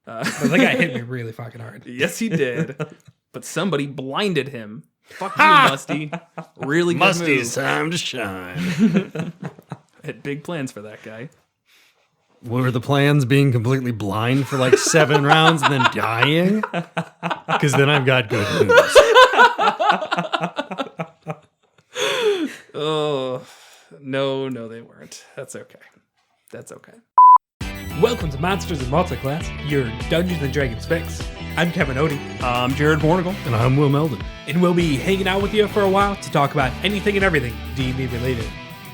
But the guy hit me really fucking hard. Yes, he did. But somebody blinded him. Fuck you, Musty. Really good Musty's move. time to shine. Had big plans for that guy. Were the plans being completely blind for like 7 rounds and then dying? Because then I've got good news. Oh, no, they weren't. That's okay. Welcome to Monsters and Multiclass, your Dungeons and Dragons fix. I'm Kevin Odie, I'm Jared Bornigal. And I'm Will Meldon. and we'll be hanging out with you for a while to talk about anything and everything D&D related.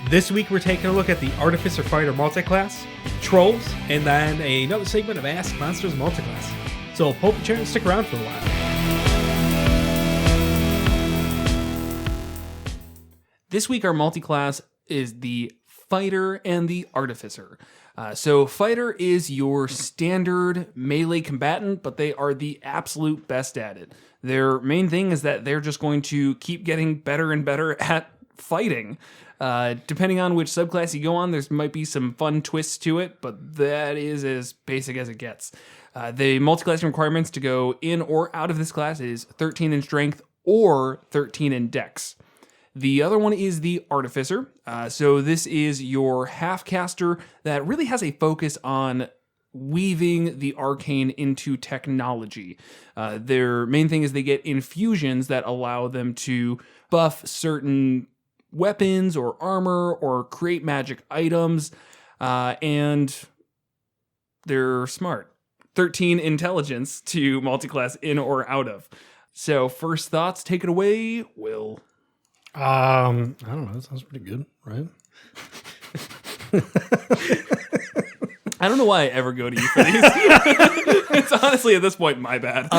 This week we're taking a look at the Artificer Fighter Multiclass, Trolls, and then another segment of Ask Monsters Multiclass. So hope you try to stick around for a while. This week our multi-class is the Fighter and the Artificer. So Fighter is your standard melee combatant, but they are the absolute best at it. Their main thing is that they're just going to keep getting better and better at fighting. Depending on which subclass you go on, there might be some fun twists to it, but that is as basic as it gets. The multi-class requirements to go in or out of this class is 13 in strength or 13 in dex. The other one is the Artificer. So this is your half-caster that really has a focus on weaving the arcane into technology. Their main thing is they get infusions that allow them to buff certain weapons or armor or create magic items, and they're smart. 13 intelligence to multi-class in or out of. So first thoughts, take it away, Will. I don't know. That sounds pretty good, right? I don't know why I ever go to you for these. It's honestly at this point my bad.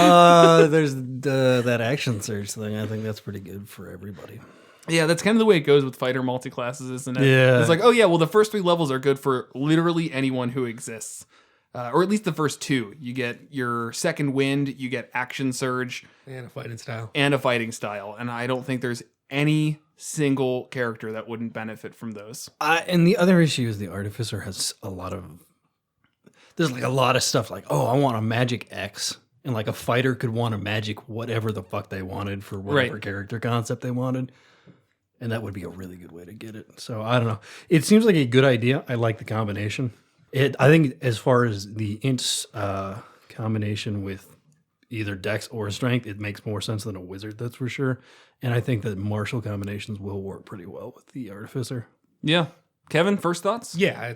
There's that action surge thing. I think that's pretty good for everybody. Yeah, that's kind of the way it goes with fighter multi-classes, isn't it? Yeah. It's like, oh yeah, well the first 3 levels are good for literally anyone who exists. Or at least the first 2. You get your second wind, you get action surge. And a fighting style. And a fighting style. And I don't think there's any single character that wouldn't benefit from those. And the other issue is the Artificer has there's like a lot of stuff like, oh, I want a magic X. And like a fighter could want a magic whatever the fuck they wanted for whatever character concept they wanted. And that would be a really good way to get it. So I don't know. It seems like a good idea. I like the combination. I think as far as the ints combination with either dex or strength, it makes more sense than a wizard, that's for sure. And I think that martial combinations will work pretty well with the Artificer. Yeah. Kevin, first thoughts? Yeah,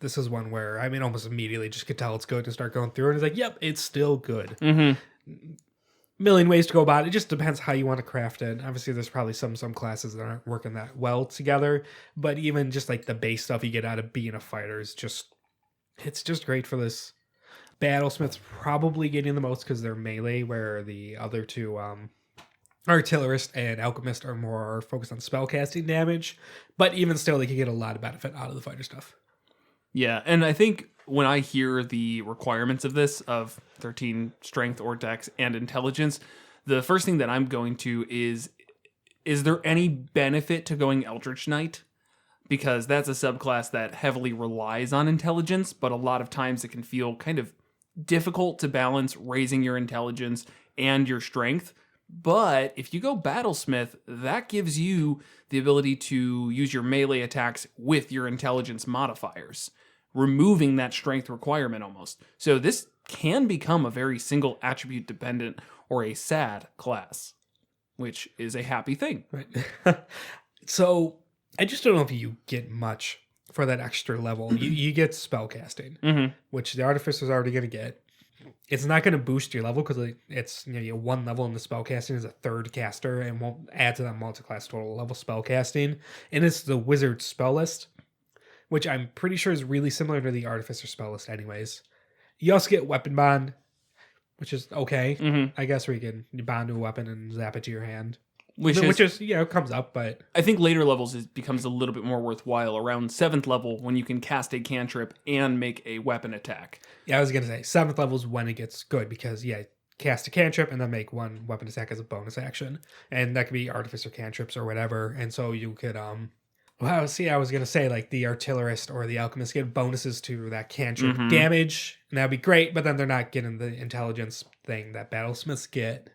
this is one where, I mean, almost immediately just could tell it's good to start going through it. It's like, yep, it's still good. Mm-hmm. Million ways to go about it. It just depends how you want to craft it. Obviously, there's probably some classes that aren't working that well together. But even just like the base stuff you get out of being a fighter is it's just great for this. Battlesmith's probably getting the most because they're melee, where the other two, Artillerist and Alchemist, are more focused on spellcasting damage. But even still, they can get a lot of benefit out of the fighter stuff. Yeah, and I think when I hear the requirements of this, of 13 strength or dex and intelligence, the first thing that I'm going to is there any benefit to going Eldritch Knight? Because that's a subclass that heavily relies on intelligence, but a lot of times it can feel kind of difficult to balance raising your intelligence and your strength. But if you go Battlesmith, that gives you the ability to use your melee attacks with your intelligence modifiers, removing that strength requirement almost. So this can become a very single attribute dependent or a SAD class, which is a happy thing. Right. So I just don't know if you get much for that extra level. You get spellcasting, which the Artificer's already going to get. It's not going to boost your level because it's you 1 level in the spellcasting is a 3rd caster and won't add to that multi-class total level spellcasting. And it's the wizard spell list, which I'm pretty sure is really similar to the Artificer spell list anyways. You also get weapon bond, which is okay. I guess where you bond to a weapon and zap it to your hand. Which is comes up, but I think later levels it becomes a little bit more worthwhile around 7th level when you can cast a cantrip and make a weapon attack. Yeah, I was going to say 7th level is when it gets good because, cast a cantrip and then make 1 weapon attack as a bonus action. And that could be Artificer cantrips or whatever. And so you could Well, see, I was going to say, like, the artillerist or the alchemist get bonuses to that cantrip damage, and that'd be great, but then they're not getting the intelligence thing that battlesmiths get.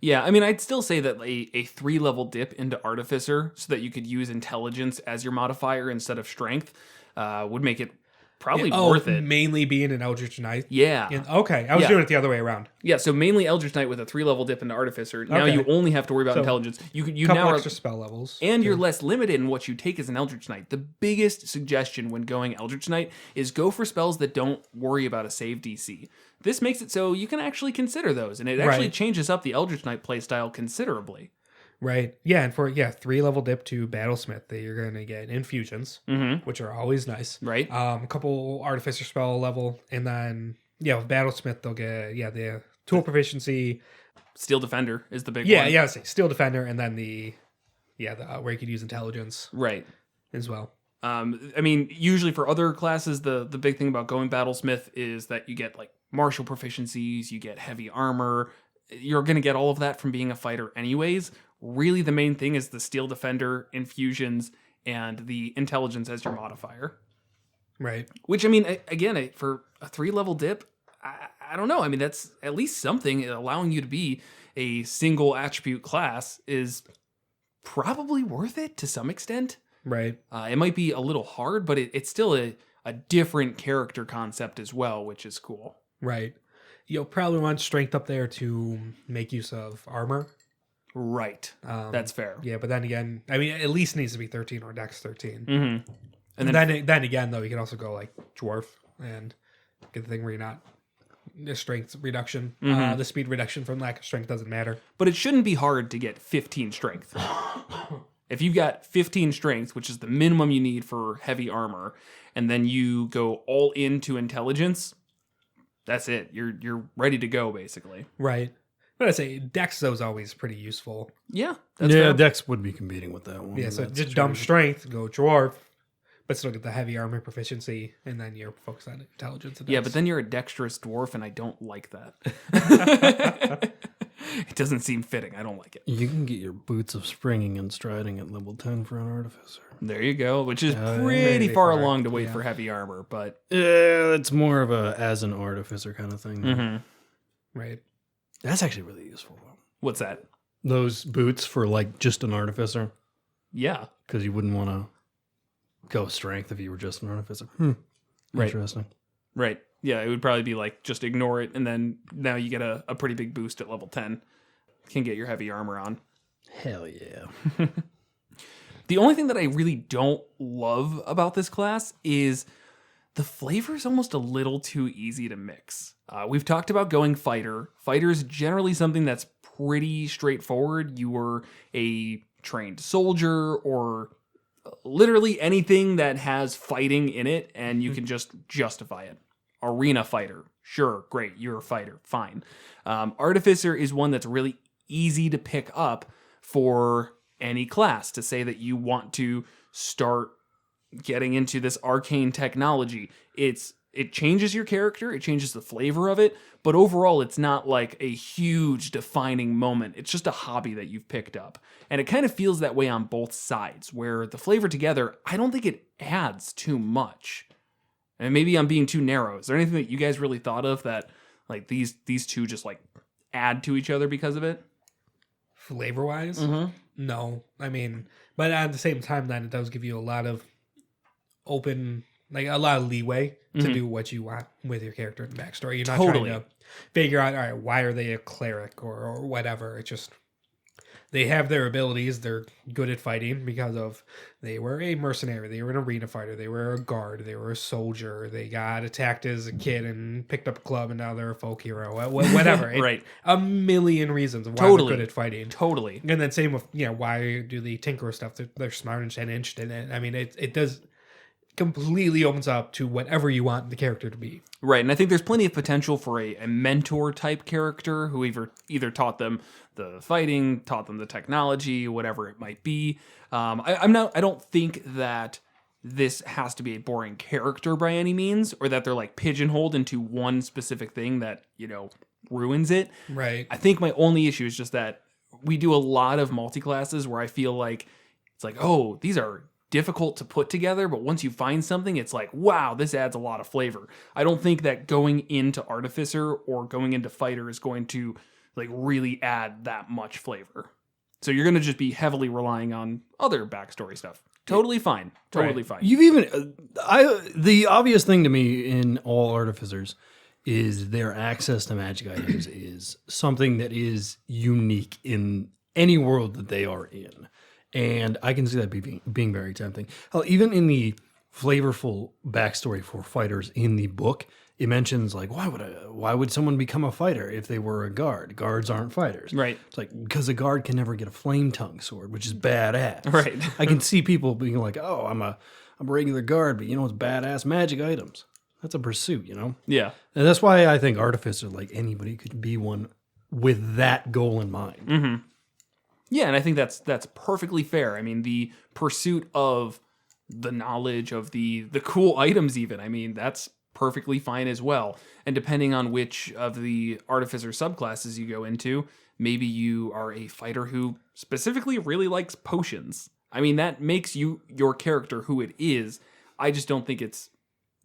Yeah, I mean, I'd still say that a 3-level dip into Artificer so that you could use intelligence as your modifier instead of strength would make it probably worth it. Mainly being an Eldritch Knight? Yeah. Okay, I was doing it the other way around. Yeah, so mainly Eldritch Knight with a 3-level dip into Artificer. Now you only have to worry about intelligence. You couple now extra spell levels. And you're less limited in what you take as an Eldritch Knight. The biggest suggestion when going Eldritch Knight is go for spells that don't worry about a save DC. This makes it so you can actually consider those, and it actually changes up the Eldritch Knight playstyle considerably. Right. Yeah, and for 3-level dip to Battlesmith, that you're going to get infusions, which are always nice. Right. A couple Artificer spell level, and then with Battlesmith they'll get the tool proficiency. Steel Defender is the big one. Yeah, Steel Defender, and then the where you could use intelligence. Right. As well. I mean, usually for other classes, the big thing about going Battlesmith is that you get like martial proficiencies, you get heavy armor. You're going to get all of that from being a fighter anyways. Really, the main thing is the Steel Defender, infusions, and the intelligence as your modifier. Right. Which, I mean, again, for a 3-level dip, I don't know. I mean, that's at least something. Allowing you to be a single attribute class is probably worth it to some extent. Right. It might be a little hard, but it's still a different character concept as well, which is cool. Right. You'll probably want strength up there to make use of armor. Right. That's fair. Yeah, but then again, I mean, at least needs to be 13 or Dex 13. Mm-hmm. And then again, though, you can also go like Dwarf and get the thing where you're not the strength reduction. The speed reduction from lack of strength doesn't matter. But it shouldn't be hard to get 15 strength. If you've got 15 strength, which is the minimum you need for heavy armor, and then you go all into intelligence, that's it. You're ready to go, basically. Right. But I'd say Dex, though, is always pretty useful. Yeah. That's fair. Dex would be competing with that one. Yeah, so just dumb strength, go Dwarf, but still get the heavy armor proficiency, and then you're focused on intelligence. And yeah, but then you're a dexterous dwarf, and I don't like that. It doesn't seem fitting. I don't like it. You can get your boots of springing and striding at level 10 for an Artificer. There you go, which is pretty far along to wait for heavy armor, but... Yeah, it's more of a as an Artificer kind of thing. Mm-hmm. Right. That's actually really useful, though. What's that? Those boots for, like, just an Artificer. Yeah. Because you wouldn't want to go strength if you were just an Artificer. Right. Interesting. Right. Yeah, it would probably be like, just ignore it, and then now you get a pretty big boost at level 10. Can get your heavy armor on. Hell yeah. The only thing that I really don't love about this class is the flavor is almost a little too easy to mix. We've talked about going fighter. Fighter is generally something that's pretty straightforward. You were a trained soldier or literally anything that has fighting in it, and you can just justify it. Arena fighter. Sure, great, you're a fighter. Fine. Artificer is one that's really easy to pick up for any class to say that you want to start getting into this arcane technology. It changes your character, it changes the flavor of it, but overall it's not like a huge defining moment. It's just a hobby that you've picked up. And it kind of feels that way on both sides, where the flavor together, I don't think it adds too much. And maybe I'm being too narrow. Is there anything that you guys really thought of that like these two just like add to each other because of it? Flavor-wise? Mm-hmm. No. I mean, but at the same time, then it does give you a lot of open, like a lot of leeway to do what you want with your character and backstory. You're not trying to figure out, all right, why are they a cleric or whatever. It's just, they have their abilities. They're good at fighting because of they were a mercenary, they were an arena fighter, they were a guard, they were a soldier, they got attacked as a kid and picked up a club and now they're a folk hero, whatever. Right. A million reasons why they're good at fighting. Totally. And then same with, why do they tinker with stuff? They're smart and interested in it. I mean, it does completely opens up to whatever you want the character to be. Right, and I think there's plenty of potential for a mentor type character who either taught them the fighting, taught them the technology, whatever it might be. I don't think that this has to be a boring character by any means, or that they're like pigeonholed into one specific thing that ruins it. Right. I think my only issue is just that we do a lot of multi-classes where I feel like it's like, oh, these are difficult to put together, but once you find something, it's like, wow, this adds a lot of flavor. I don't think that going into Artificer or going into Fighter is going to like really add that much flavor. So you're going to just be heavily relying on other backstory stuff. Totally fine. Totally fine. You've even the obvious thing to me in all Artificers is their access to magic items is something that is unique in any world that they are in. And I can see that being very tempting. Hell, even in the flavorful backstory for fighters in the book, it mentions like, why would someone become a fighter if they were a guard? Guards aren't fighters. Right. It's like, because a guard can never get a flame tongue sword, which is badass. Right. I can see people being like, oh, I'm a regular guard, but it's badass magic items. That's a pursuit, Yeah. And that's why I think Artificer, like anybody could be one with that goal in mind. Mm-hmm. Yeah, and I think that's perfectly fair. I mean, the pursuit of the knowledge of the cool items even, I mean, that's perfectly fine as well. And depending on which of the Artificer subclasses you go into, maybe you are a fighter who specifically really likes potions. I mean, that makes your character who it is. I just don't think it's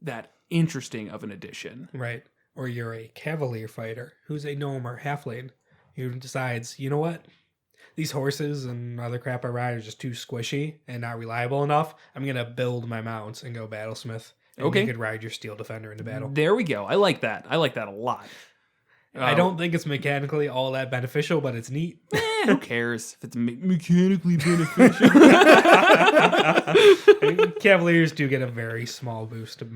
that interesting of an addition. Right. Or you're a cavalier fighter who's a gnome or halfling who decides, you know what? These horses and other crap I ride are just too squishy and not reliable enough. I'm going to build my mounts and go battlesmith. And Okay. you could ride your steel defender into battle. There we go. I like that. I like that a lot. I don't think it's mechanically all that beneficial, but it's neat. Who cares if it's mechanically beneficial? I mean, Cavaliers do get a very small boost of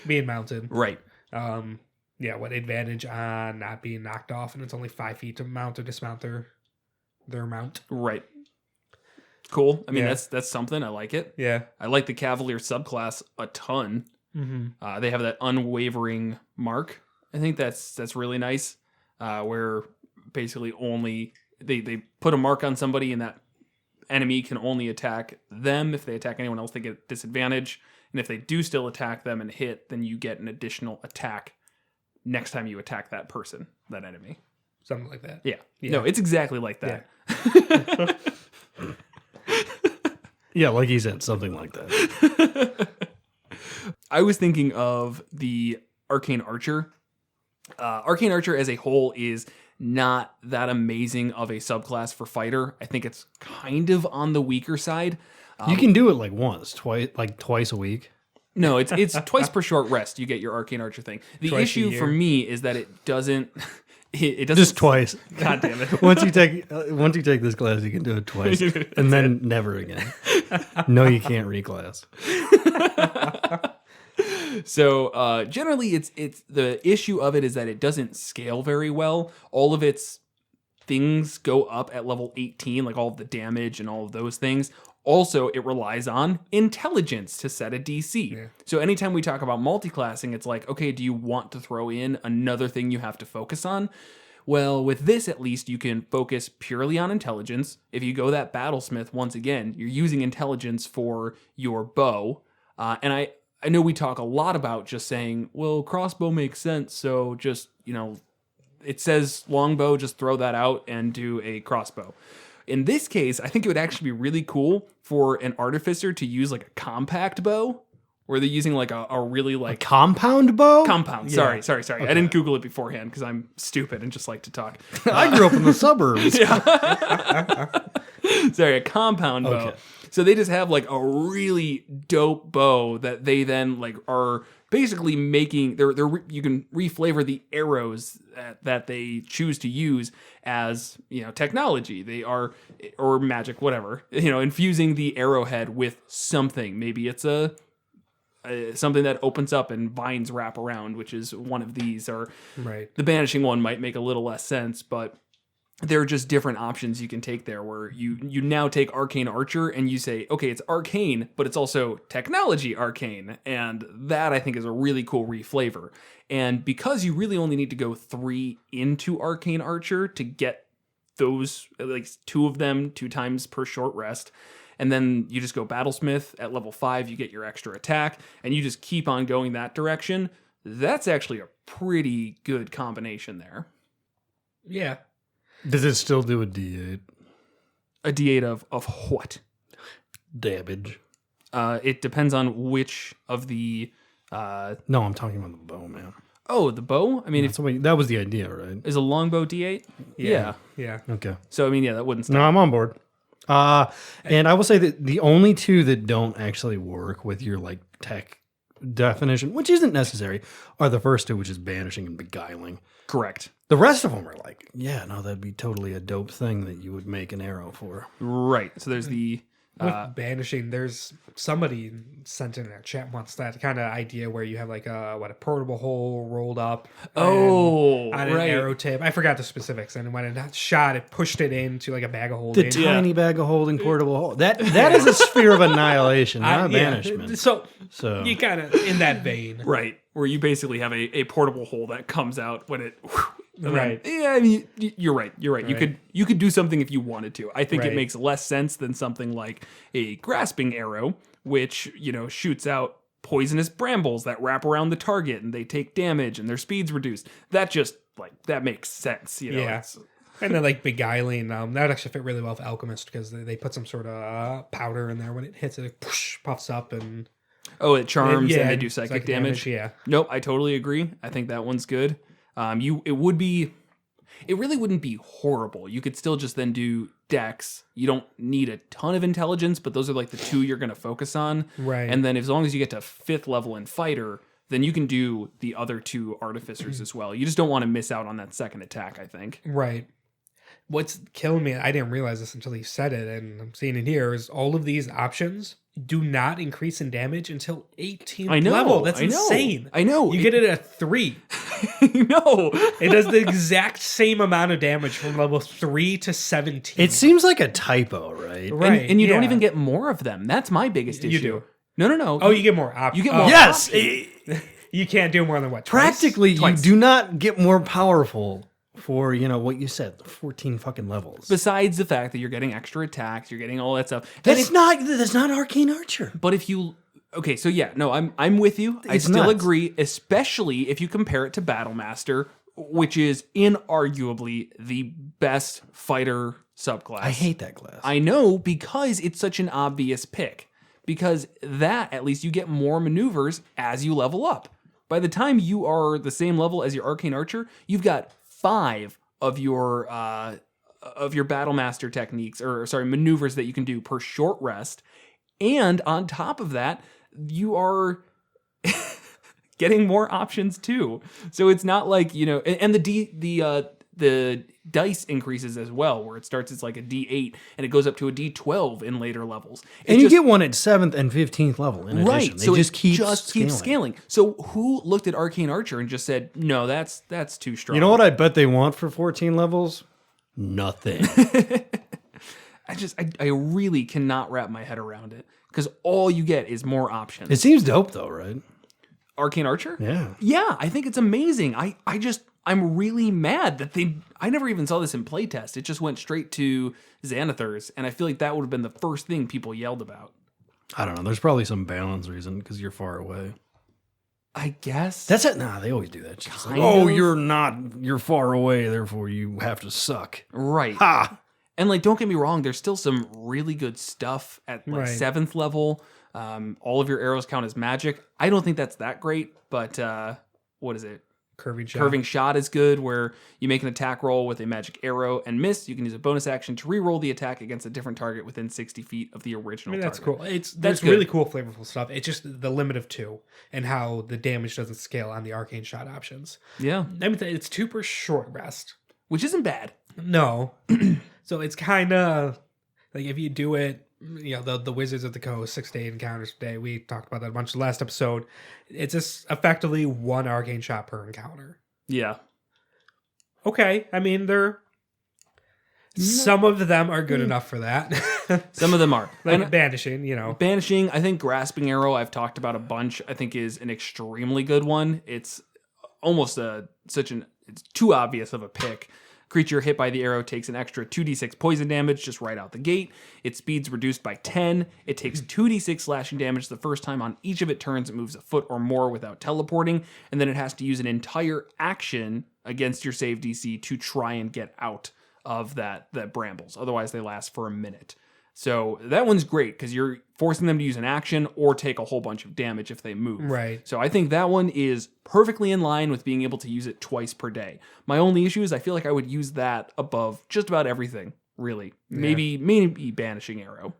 being mounted. Right. Yeah, what advantage on not being knocked off, and it's only 5 feet to mount or dismount their mount. Right. Cool. I mean, Yeah. that's something. I like it. Yeah. I like the Cavalier subclass a ton. Mm-hmm. They have that unwavering mark. I think that's really nice. Where basically only they put a mark on somebody, and that enemy can only attack them. If they attack anyone else, they get disadvantage. And if they do still attack them and hit, then you get an additional attack next time you attack that person, that enemy. Something like that. Yeah. Yeah. No, it's exactly like that. Yeah, like he said, something like that. I was thinking of the Arcane Archer. Arcane Archer as a whole is not that amazing of a subclass for fighter. I think it's kind of on the weaker side. You can do it like twice a week. No, it's twice per short rest. You get your Arcane Archer thing. The Twice a issue year. for me is that it doesn't. It doesn't. Just twice. God damn it. Once you take this class, you can do it twice, and then never again. No, you can't reclass. So generally, it's the issue of it is that it doesn't scale very well. All of its things go up at level 18, like all of the damage and all of those things. Also, it relies on intelligence to set a DC. Yeah. So anytime we talk about multiclassing, it's like, okay, do you want to throw in another thing you have to focus on? Well, with this, at least, you can focus purely on intelligence. If you go that battlesmith, once again, you're using intelligence for your bow. And I know we talk a lot about just saying, well, crossbow makes sense, so just, it says longbow, just throw that out and do a crossbow. In this case, I think it would actually be really cool for an artificer to use like a compact bow, where they're using like a really like Compound bow? compound. Yeah. Sorry. Okay. I didn't Google it beforehand because I'm stupid and just like to talk. I grew up in the suburbs. Sorry, a compound bow. Okay. So they just have like a really dope bow that they then like are basically making. You can reflavor the arrows that they choose to use as technology. They are or magic, whatever. Infusing the arrowhead with something. Maybe it's something that opens up and vines wrap around, which is one of these. Or Right. the banishing one might make a little less sense, but there are just different options you can take there where you now take Arcane Archer and you say, okay, it's arcane, but it's also technology arcane. And that I think is a really cool reflavor. And because you really only need to go 3 into Arcane Archer to get those, like 2 of them 2 times per short rest, and then you just go Battlesmith at level 5, you get your extra attack, and you just keep on going that direction, that's actually a pretty good combination there. Yeah. Does it still do a D8? A D8 of what? damage? It depends on which of the... No, I'm talking about the bow, man. Oh, the bow? I mean, That was the idea, right? is a longbow D8? Yeah. Okay. So, I mean, yeah, that wouldn't stop. No, I'm on board. And I will say that the only two that don't actually work with your like tech definition, which isn't necessary, are the first two, which is banishing and beguiling. Correct. The rest of them are like, yeah, no, that'd be totally a dope thing that you would make an arrow for. Right. So there's the... With banishing, there's somebody sent in our chat once that kind of idea where you have like a portable hole rolled up. On an arrow tip. I forgot the specifics. And when it shot, it pushed it into like a bag of holding. The tiny bag of holding portable hole. That is a sphere of annihilation, not banishment. So So you kind of in that vein, Right. Where you basically have a portable hole that comes out when it... right? Yeah, I mean, you're right. You're right. Right. You could do something if you wanted to. I think it Right. makes less sense than something like a grasping arrow, which, shoots out poisonous brambles that wrap around the target and they take damage and their speed's reduced. That just that makes sense. Yeah. It's- And then like beguiling, that would actually fit really well with Alchemist because they put some sort of powder in there. When it hits, it puffs up and it charms and they do it's psychic damage. Yeah, Nope, I totally agree. I think that one's good. It really wouldn't be horrible. You could still just then do dex. You don't need a ton of intelligence, but those are like the two you're going to focus on. Right. And then as long as you get to 5th level in fighter, then you can do the other 2 artificers as well. You just don't want to miss out on that second attack, I think. right. What's killing me, I didn't realize this until he said it, and I'm seeing it here, is all of these options do not increase in damage until 18th level. That's insane. I know. You get it at 3. No. It does the exact same amount of damage from level 3 to 17. it seems like a typo, right? right. And you don't yeah. even get more of them. That's my biggest issue. You do. No. Oh, you get more options. You get more. Yes. You can't do more than what? Twice? Practically, Twice. you do not get more powerful for, what you said, 14 fucking levels. Besides the fact that you're getting extra attacks, you're getting all that stuff. That's not Arcane Archer. But if you so yeah, no, I'm with you. I It's still nuts. agree, especially if you compare it to Battlemaster, which is inarguably the best fighter subclass. I hate that class. I know, because it's such an obvious pick. Because that, at least you get more maneuvers as you level up. By the time you are the same level as your Arcane Archer, you've got 5 of your Battlemaster techniques, maneuvers that you can do per short rest. And on top of that, you are getting more options too. So it's not like, and the dice increases as well, where it starts as like a D8 and it goes up to a D12 in later levels. And you get one at 7th and 15th level in addition. Right, They so just it keep keeps scaling. So who looked at Arcane Archer and just said, no, that's too strong? You know what I bet they want for 14 levels? Nothing. I really cannot wrap my head around it, because all you get is more options. It seems dope though, right? Arcane Archer? Yeah. Yeah, I think it's amazing. I'm really mad that I never even saw this in playtest. It just went straight to Xanathars, and I feel like that would have been the first thing people yelled about. I don't know. There's probably some balance reason because you're far away. I guess. That's it. Nah, they always do that. Just like, Kind of. you're far away, therefore you have to suck. Right. Ha! And don't get me wrong, there's still some really good stuff at Right. 7th level. All of your arrows count as magic. I don't think that's that great, but what is it? Curving shot. Curving shot is good, where you make an attack roll with a magic arrow and miss. You can use a bonus action to re-roll the attack against a different target within 60 feet of the original That's target. cool. There's good. really cool, flavorful stuff. It's just the limit of 2 and how the damage doesn't scale on the arcane shot options. Yeah, I mean, it's 2 per short rest. which isn't bad. No. So it's kind of like if you do it, the Wizards of the Coast, 6 to 8 encounters per day. We talked about that a bunch last episode. It's just effectively 1 arcane shot per encounter. Yeah. Okay. I mean, some of them are good enough for that. Some of them are. Like And banishing, banishing, I think grasping arrow, I've talked about a bunch, I think is an extremely good one. It's almost it's too obvious of a pick. Creature hit by the arrow takes an extra 2d6 poison damage just right out the gate. Its speed's reduced by 10. It takes 2d6 slashing damage the first time on each of its turns it moves a foot or more without teleporting, and then it has to use an entire action against your save DC to try and get out of that brambles. Otherwise, they last for a minute. So that one's great because you're forcing them to use an action or take a whole bunch of damage if they move. Right. So I think that one is perfectly in line with being able to use it twice per day. My only issue is I feel like I would use that above just about everything, really. Yeah. Maybe Banishing Arrow.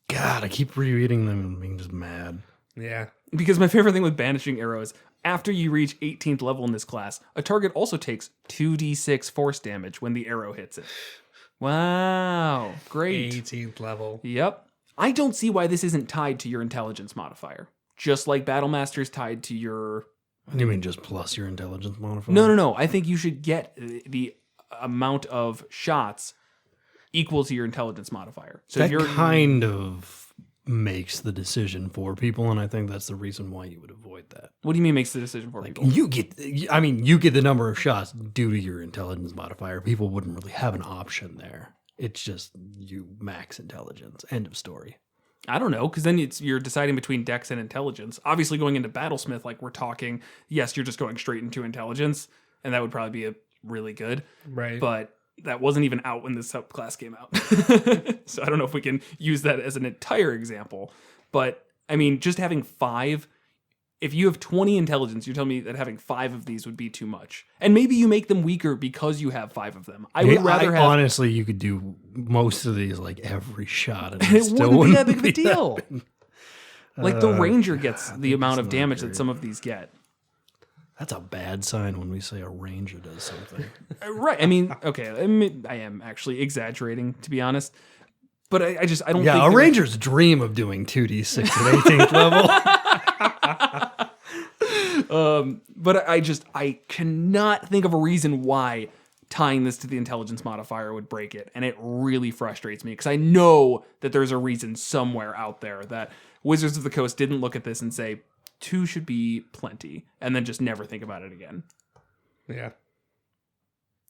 God, I keep rereading them and being just mad. Yeah. Because my favorite thing with Banishing Arrow is after you reach 18th level in this class, a target also takes 2d6 force damage when the arrow hits it. Wow. Great. 18th level. Yep. I don't see why this isn't tied to your intelligence modifier. Just like Battlemaster's tied to your... You mean just plus your intelligence modifier? No. I think you should get the amount of shots equal to your intelligence modifier. So that if you're kind of makes the decision for people, and I think that's the reason why you would avoid that. What do you mean makes the decision for people? You get the number of shots due to your intelligence modifier. People wouldn't really have an option there. It's just you max intelligence. End of story. I don't know, because then you're deciding between dex and intelligence. Obviously, going into Battlesmith, like we're talking, yes, you're just going straight into intelligence, and that would probably be a really good. Right. But that wasn't even out when this subclass came out. So I don't know if we can use that as an entire example. But, I mean, just having 5... If you have 20 intelligence, you're telling me that having 5 of these would be too much. And maybe you make them weaker because you have 5 of them. I would rather have... Honestly, you could do most of these like every shot. And it still wouldn't be that big of a deal. Like the Ranger God, gets the amount of not damage great. that some of these get. That's a bad sign when we say a Ranger does something. Right. I mean, okay. I am actually exaggerating, to be honest. But I don't think... Yeah, a Ranger's dream of doing 2d6 at 18th level. But I cannot think of a reason why tying this to the intelligence modifier would break it. And it really frustrates me because I know that there's a reason somewhere out there that Wizards of the Coast didn't look at this and say 2 should be plenty and then just never think about it again. Yeah.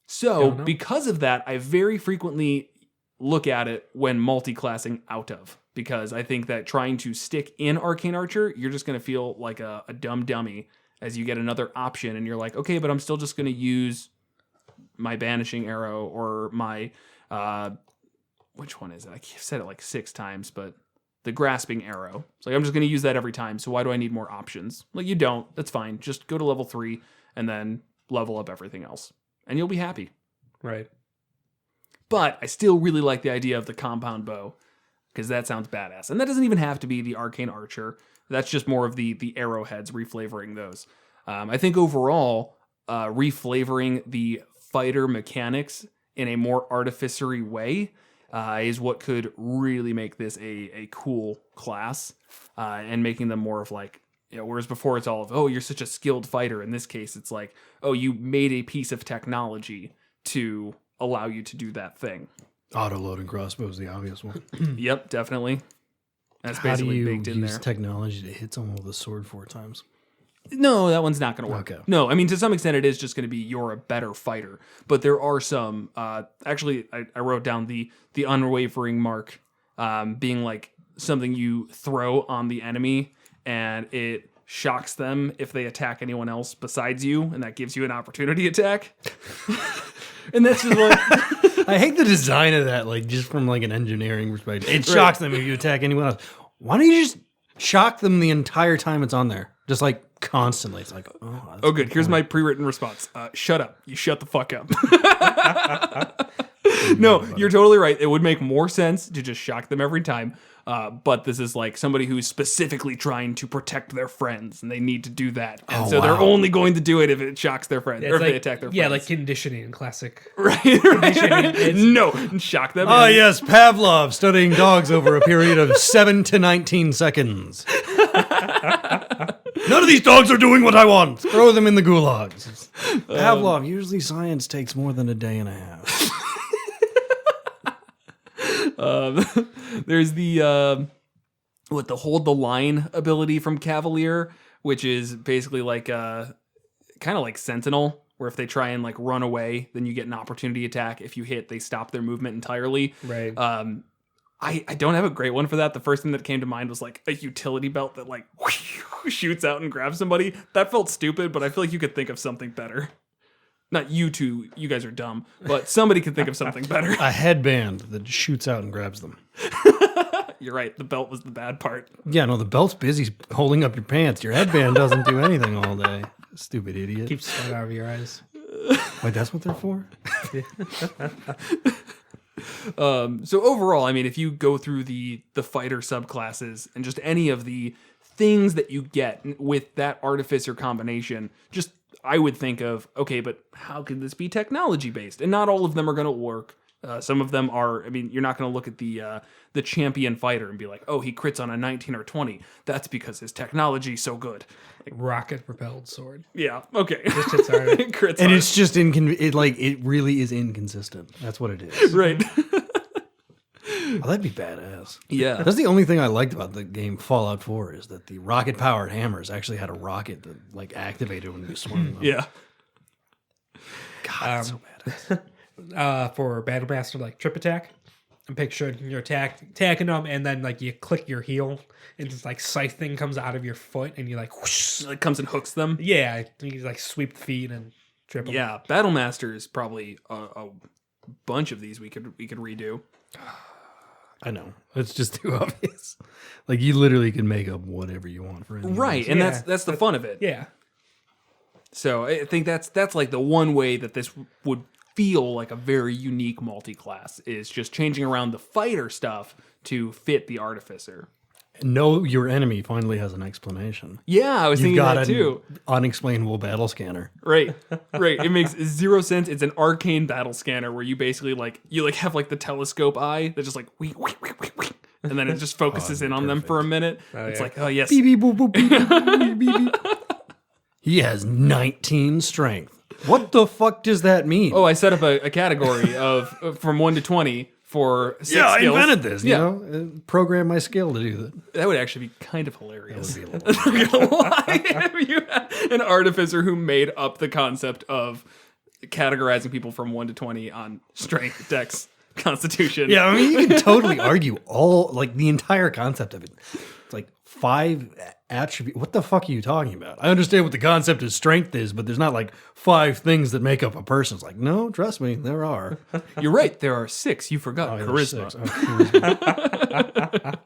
So because of that, I very frequently look at it when multi-classing out of, because I think that trying to stick in Arcane Archer, you're just going to feel like a dumb dummy as you get another option and you're like, okay, but I'm still just going to use my Banishing Arrow or my, which one is it? I've said it like 6 times, but the Grasping Arrow. It's like, I'm just going to use that every time. So why do I need more options? Like, you don't. That's fine. Just go to level 3 and then level up everything else and you'll be happy. Right. But I still really like the idea of the compound bow because that sounds badass. And that doesn't even have to be the Arcane Archer. That's just more of the arrowheads, reflavoring those. I think overall, reflavoring the fighter mechanics in a more artificery way is what could really make this a cool class and making them more of like, you know, whereas before it's all of, oh, you're such a skilled fighter. In this case, it's like, oh, you made a piece of technology to allow you to do that thing. Auto-loading crossbow is the obvious one. Yep, definitely. That's How basically do you baked in use there. technology to hit someone with a sword 4 times? No, that one's not going to work. Okay. No, I mean, to some extent, it is just going to be you're a better fighter. But there are some... actually, I wrote down the unwavering mark being like something you throw on the enemy, and it shocks them if they attack anyone else besides you, and that gives you an opportunity attack. And that's just like... I hate the design of that, like just from like an engineering perspective. It shocks them if you attack anyone else. Why don't you just shock them the entire time it's on there? Just like constantly. It's like, oh good. Here's my pre-written response. Shut up. You shut the fuck up. No, you're totally right. It would make more sense to just shock them every time. But this is like somebody who's specifically trying to protect their friends, and they need to do that. And so they're only going to do it if it shocks their friends, or if they attack their friends. Yeah, like conditioning in classic. Right. No, shock them. Oh, yes, Pavlov studying dogs over a period of 7 to 19 seconds. None of these dogs are doing what I want. Throw them in the gulags. Pavlov, usually science takes more than a day and a half. There's the hold the line ability from Cavalier, which is basically like kind of like Sentinel, where if they try and like run away, then you get an opportunity attack. If you hit, they stop their movement entirely. Right. I don't have a great one for that. The first thing that came to mind was like a utility belt that like shoots out and grabs somebody. That felt stupid, but I feel like you could think of something better. Not you two, you guys are dumb, but somebody could think of something better. A headband that shoots out and grabs them. You're right. The belt was the bad part. Yeah, no, the belt's busy holding up your pants. Your headband doesn't do anything all day. Stupid idiot. Keep sweat out of your eyes. Wait, that's what they're for? So overall, I mean, if you go through the fighter subclasses and just any of the things that you get with that Artificer combination, just I would think of, okay, but how can this be technology based? And not all of them are going to work. Some of them are, I mean, you're not going to look at the champion fighter and be like, oh, he crits on a 19 or 20. That's because his technology's so good. Like rocket propelled sword. Yeah, okay. Just hits hard. Crits And hard. it's just it really is inconsistent. That's what it is. Right. Oh, that'd be badass. Yeah. That's the only thing I liked about the game Fallout 4 is that the rocket powered hammers actually had a rocket that like activated when you swung them. Yeah. God, that's so badass. For Battle Master, like trip attack. I'm picturing you're attacking them, and then like you click your heel, and this like scythe thing comes out of your foot, and you like whoosh. It comes and hooks them. Yeah, you like sweep the feet and trip them. Yeah, Battle Master is probably a bunch of these we could redo. I know. It's just too obvious. Like you literally can make up whatever you want for anything. Right, and Yeah. that's the fun of it. Yeah. So I think that's like the one way that this would feel like a very unique multi-class is just changing around the fighter stuff to fit the Artificer. Know your enemy finally has an explanation. Yeah, I was You've thinking got that an too. unexplainable battle scanner. Right. It makes zero sense. It's an arcane battle scanner where you basically have like the telescope eye that just like wee, wee, wee, wee, wee, and then it just focuses in on them for a minute. It's yeah. like, oh yes. Beep, beep, boop, boop, beep, beep, beep, beep, beep. He has 19 strength. What the fuck does that mean? Oh, I set up a category of from 1 to 20 for 6 yeah, I skills. invented this. Yeah. You know, program my skill to do that. That would actually be kind of hilarious. That would be a little I'm not gonna lie. If you had an artificer who made up the concept of categorizing people from 1 to 20 on strength, dex, constitution. Yeah, I mean, you can totally argue the entire concept of it. It's like 5 attributes. What the fuck are you talking about? I understand what the concept of strength is, but there's not like 5 things that make up a person. It's like, no, trust me, there are. You're right. There are 6. You forgot There's charisma. 6. Charisma.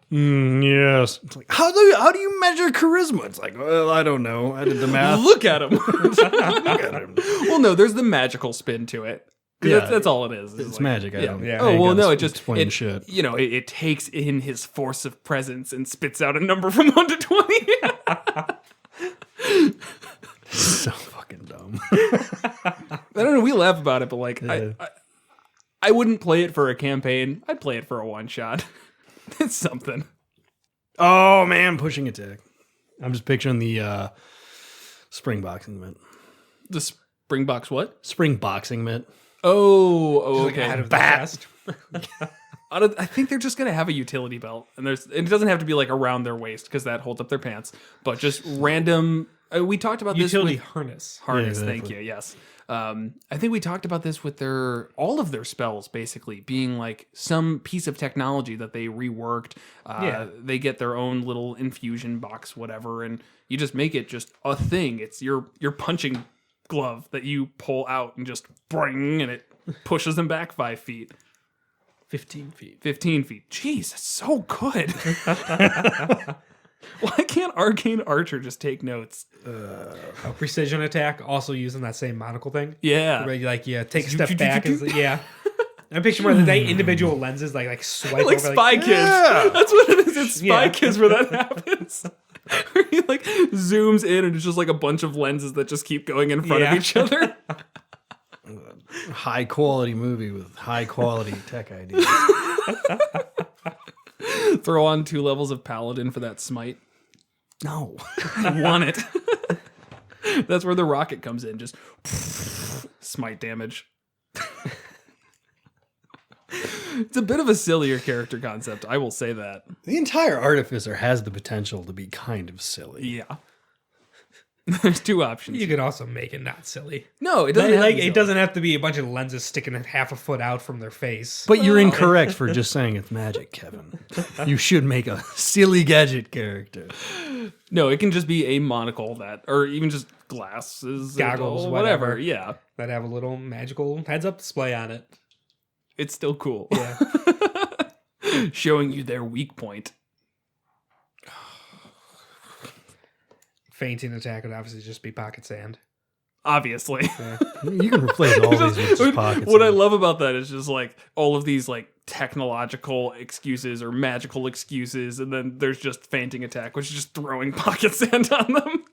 Yes. It's like, how do you measure charisma? It's like, well, I don't know. I did the math. Look at him. Look at him. Well, no, there's the magical spin to it. Yeah. That's all it is. It's like, magic. I Yeah. don't. Yeah. Oh, well, no, it just explain it, shit. You know, it takes in his force of presence and spits out a number from 1 to 20. So fucking dumb. I don't know. We laugh about it, but like, Yeah. I wouldn't play it for a campaign. I'd play it for a one shot. It's something. Oh man, pushing attack. I'm just picturing the spring boxing mitt. The Springboks what? Spring boxing mitt. Oh, Like okay. out of the chest. I think they're just gonna have a utility belt, and it doesn't have to be like around their waist because that holds up their pants. But just random. We talked about Utility this with harness. harness. Yeah, Thank exactly. you. Yes. I think we talked about this with all of their spells basically being like some piece of technology that they reworked. Yeah. They get their own little infusion box, whatever, and you just make it just a thing. It's your punching glove that you pull out and just bring, and it pushes them back 5 feet. 15 feet. 15 feet. Jeez, that's so good. Why can't Arcane Archer just take notes? A precision attack, also using that same monocle thing. Yeah. Where you like take a step back and yeah. I'm picturing where they individual lenses like swipe Like over Spy Kids. Yeah. That's what it is. It's Spy Yeah. Kids where that happens. Where he like zooms in and it's just like a bunch of lenses that just keep going in front Yeah. of each other. High quality movie with high quality tech ideas. Throw on 2 levels of Paladin for that smite. No. I want it. That's where the rocket comes in. Just smite damage. It's a bit of a sillier character concept. I will say that. The entire Artificer has the potential to be kind of silly. Yeah. There's two options. You could also make it not silly. No, it doesn't. It doesn't have to be a bunch of lenses sticking half a foot out from their face. But you're incorrect for just saying it's magic, Kevin. You should make a silly gadget character. No, it can just be a monocle or even just glasses, goggles, whatever. Yeah, that have a little magical heads-up display on it. It's still cool. Yeah, showing you their weak point. Fainting attack would obviously just be pocket sand. Obviously. Yeah. You can replace all these with just pockets. What I love about that is just like all of these like technological excuses or magical excuses, and then there's just fainting attack, which is just throwing pocket sand on them.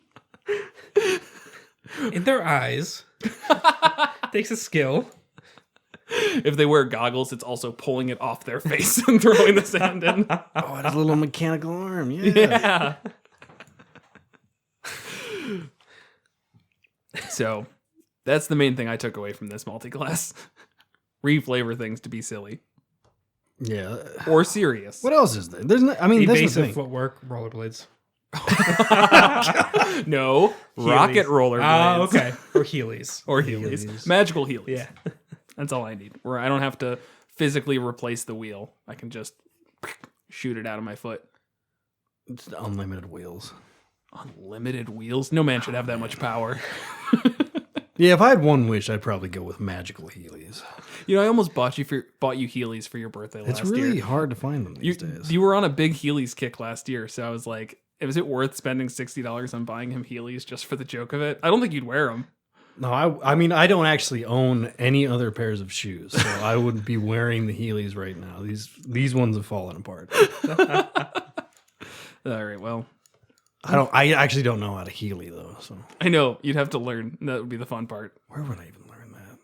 In their eyes. Takes a skill. If they wear goggles, it's also pulling it off their face and throwing the sand in. Oh, it has a little mechanical arm. Yeah. Yeah. So that's the main thing I took away from this multi-class. Reflavor things to be silly. Yeah. Or serious. What else is there? There's no, I mean, that's the Evasive thing. footwork, rollerblades. No. Rocket rollerblades. Oh, okay. Or Heelys. Or Heelys. Magical Heelys. Yeah. That's all I need. Where I don't have to physically replace the wheel. I can just shoot it out of my foot. It's unlimited wheels. Unlimited wheels? No man should have that much power. Yeah, if I had one wish, I'd probably go with magical Heelys. You know, I almost bought you Heelys for your birthday last It's year. really hard to find them these days. You were on a big Heelys kick last year, so I was like, was it worth spending $60 on buying him Heelys just for the joke of it? I don't think you'd wear them. No, I mean, I don't actually own any other pairs of shoes, so I wouldn't be wearing the Heelys right now. These ones have fallen apart. All right, well. I actually don't know how to Heely though, so I know, you'd have to learn. That would be the fun part. where would I even learn that?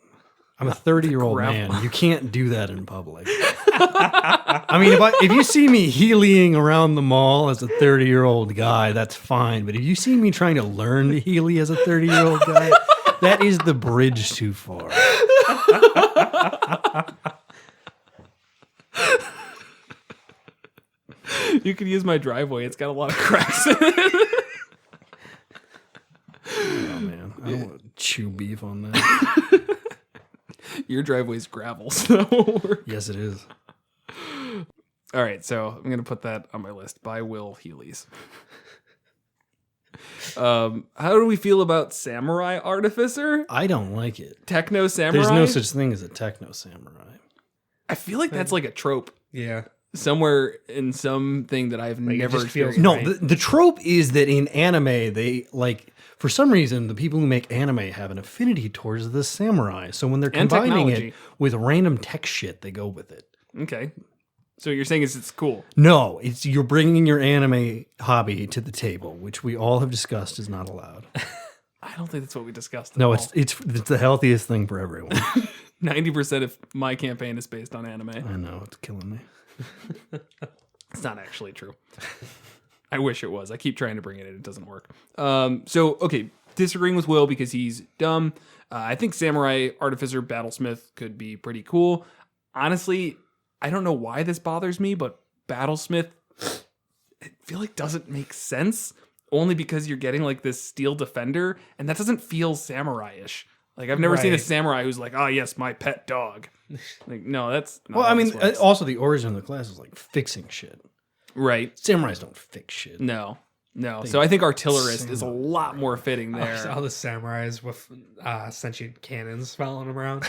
I'm a 30-year-old man. You can't do that in public. I mean, if you see me Heelying around the mall as a 30-year-old guy, that's fine. But if you see me trying to learn to Heely as a 30-year-old guy, that is the bridge too far. You could use my driveway. It's got a lot of cracks in it. Oh man, I don't want to chew beef on that. Your driveway's gravel, so that won't work. Yes, it is. All right, so I'm going to put that on my list. Buy Will Heelys. How do we feel about Samurai Artificer? I don't like it. Techno Samurai? There's no such thing as a techno samurai. I feel like that's like a trope. Yeah. Somewhere in something that I've Like, it never just feels experienced. No, right. the trope is that in anime, they like, for some reason, the people who make anime have an affinity towards the samurai. So when they're And combining technology. it with random tech shit, they go with it. Okay. So what you're saying is it's cool. No, it's you're bringing your anime hobby to the table, which we all have discussed is not allowed. I don't think that's what we discussed. No, at all. it's the healthiest thing for everyone. 90% of my campaign is based on anime. I know, it's killing me. It's not actually true. I wish it was. I keep trying to bring it in. It doesn't work. So, okay, disagreeing with Will because he's dumb. I think Samurai Artificer Battlesmith could be pretty cool. Honestly, I don't know why this bothers me, but Battlesmith, I feel like doesn't make sense. Only because you're getting like this steel defender, and that doesn't feel samurai-ish. Like I've never seen a Right. samurai who's like, "Oh yes, my pet dog." Like, no, that's not Well, how I mean, this works. also the origin of the class is like fixing shit. Right? Samurais don't fix shit. No. So I think artillerist is a lot more fitting there. All the samurais with sentient cannons following them around.